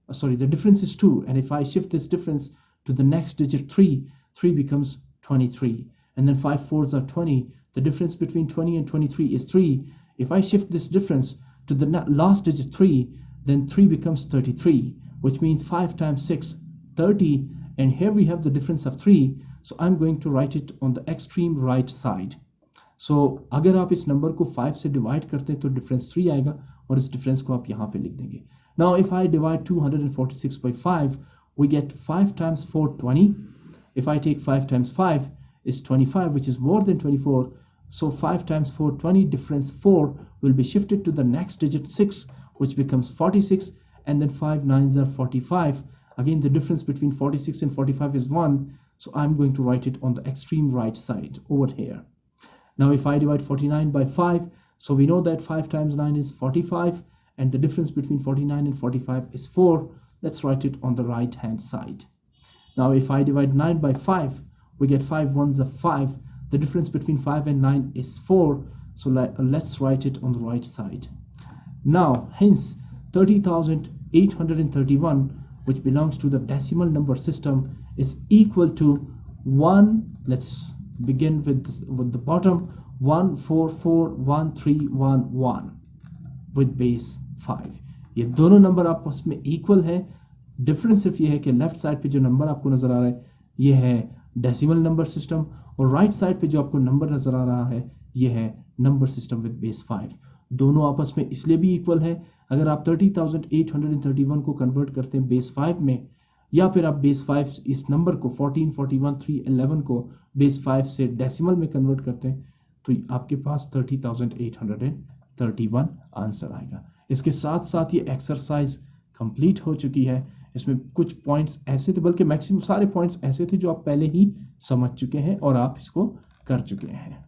the difference is 2, and if I shift this difference to the next digit 3 becomes 23, and then 5 4s are 20, the difference between 20 and 23 is 3, if I shift this difference to the last digit 3 then 3 becomes 33, which means 5 times 6 30, and here we have the difference of 3, so I'm going to write it on the extreme right side. सो अगर आप इस नंबर को 5 से डिवाइड करते हैं तो डिफरेंस 3 आएगा और इस डिफरेंस को आप यहाँ पे लिख देंगे. Now if I divide 246 by 5 we get 5 times 4 20. If I take 5 times 5 is 25, which is more than 24. So 5 times 4 20, difference 4 will be shifted to the next digit 6, which becomes 46, and then 5 9s are 45. Again, the difference between 46 and 45 is 1, so I'm going to write it on the extreme right side over here. Now if I divide 49 by 5, so we know that 5 times 9 is 45, and the difference between 49 and 45 is 4. Let's write it on the right hand side. Now if I divide 9 by 5, we get 5 ones are 5. The difference between 5 and 9 is 4. So let's write it on the right side. Now hence 30,831, which belongs to the decimal number system, is equal to 1. Let's begin with the bottom, 1441311 with base 5. ये दोनों नंबर आपस में इक्वल है. डिफरेंस सिर्फ ये है कि लेफ्ट साइड पे जो नंबर आपको नज़र आ रहा है ये है डेसिमल नंबर सिस्टम, और राइट साइड पे जो आपको नंबर नज़र आ रहा है ये है नंबर सिस्टम विद बेस 5. दोनों आपस में इसलिए भी इक्वल है. अगर आप 30,831 को कन्वर्ट करते हैं बेस 5 में, या फिर आप बेस 5 इस नंबर को 14, 41, 3, 11 को बेस 5 से डेसिमल में कन्वर्ट करते हैं तो आपके पास 30,831 आंसर आएगा. इसके साथ साथ ये एक्सरसाइज कंप्लीट हो चुकी है. इसमें कुछ पॉइंट्स ऐसे थे, बल्कि मैक्सिमम सारे पॉइंट्स ऐसे थे जो आप पहले ही समझ चुके हैं और आप इसको कर चुके हैं.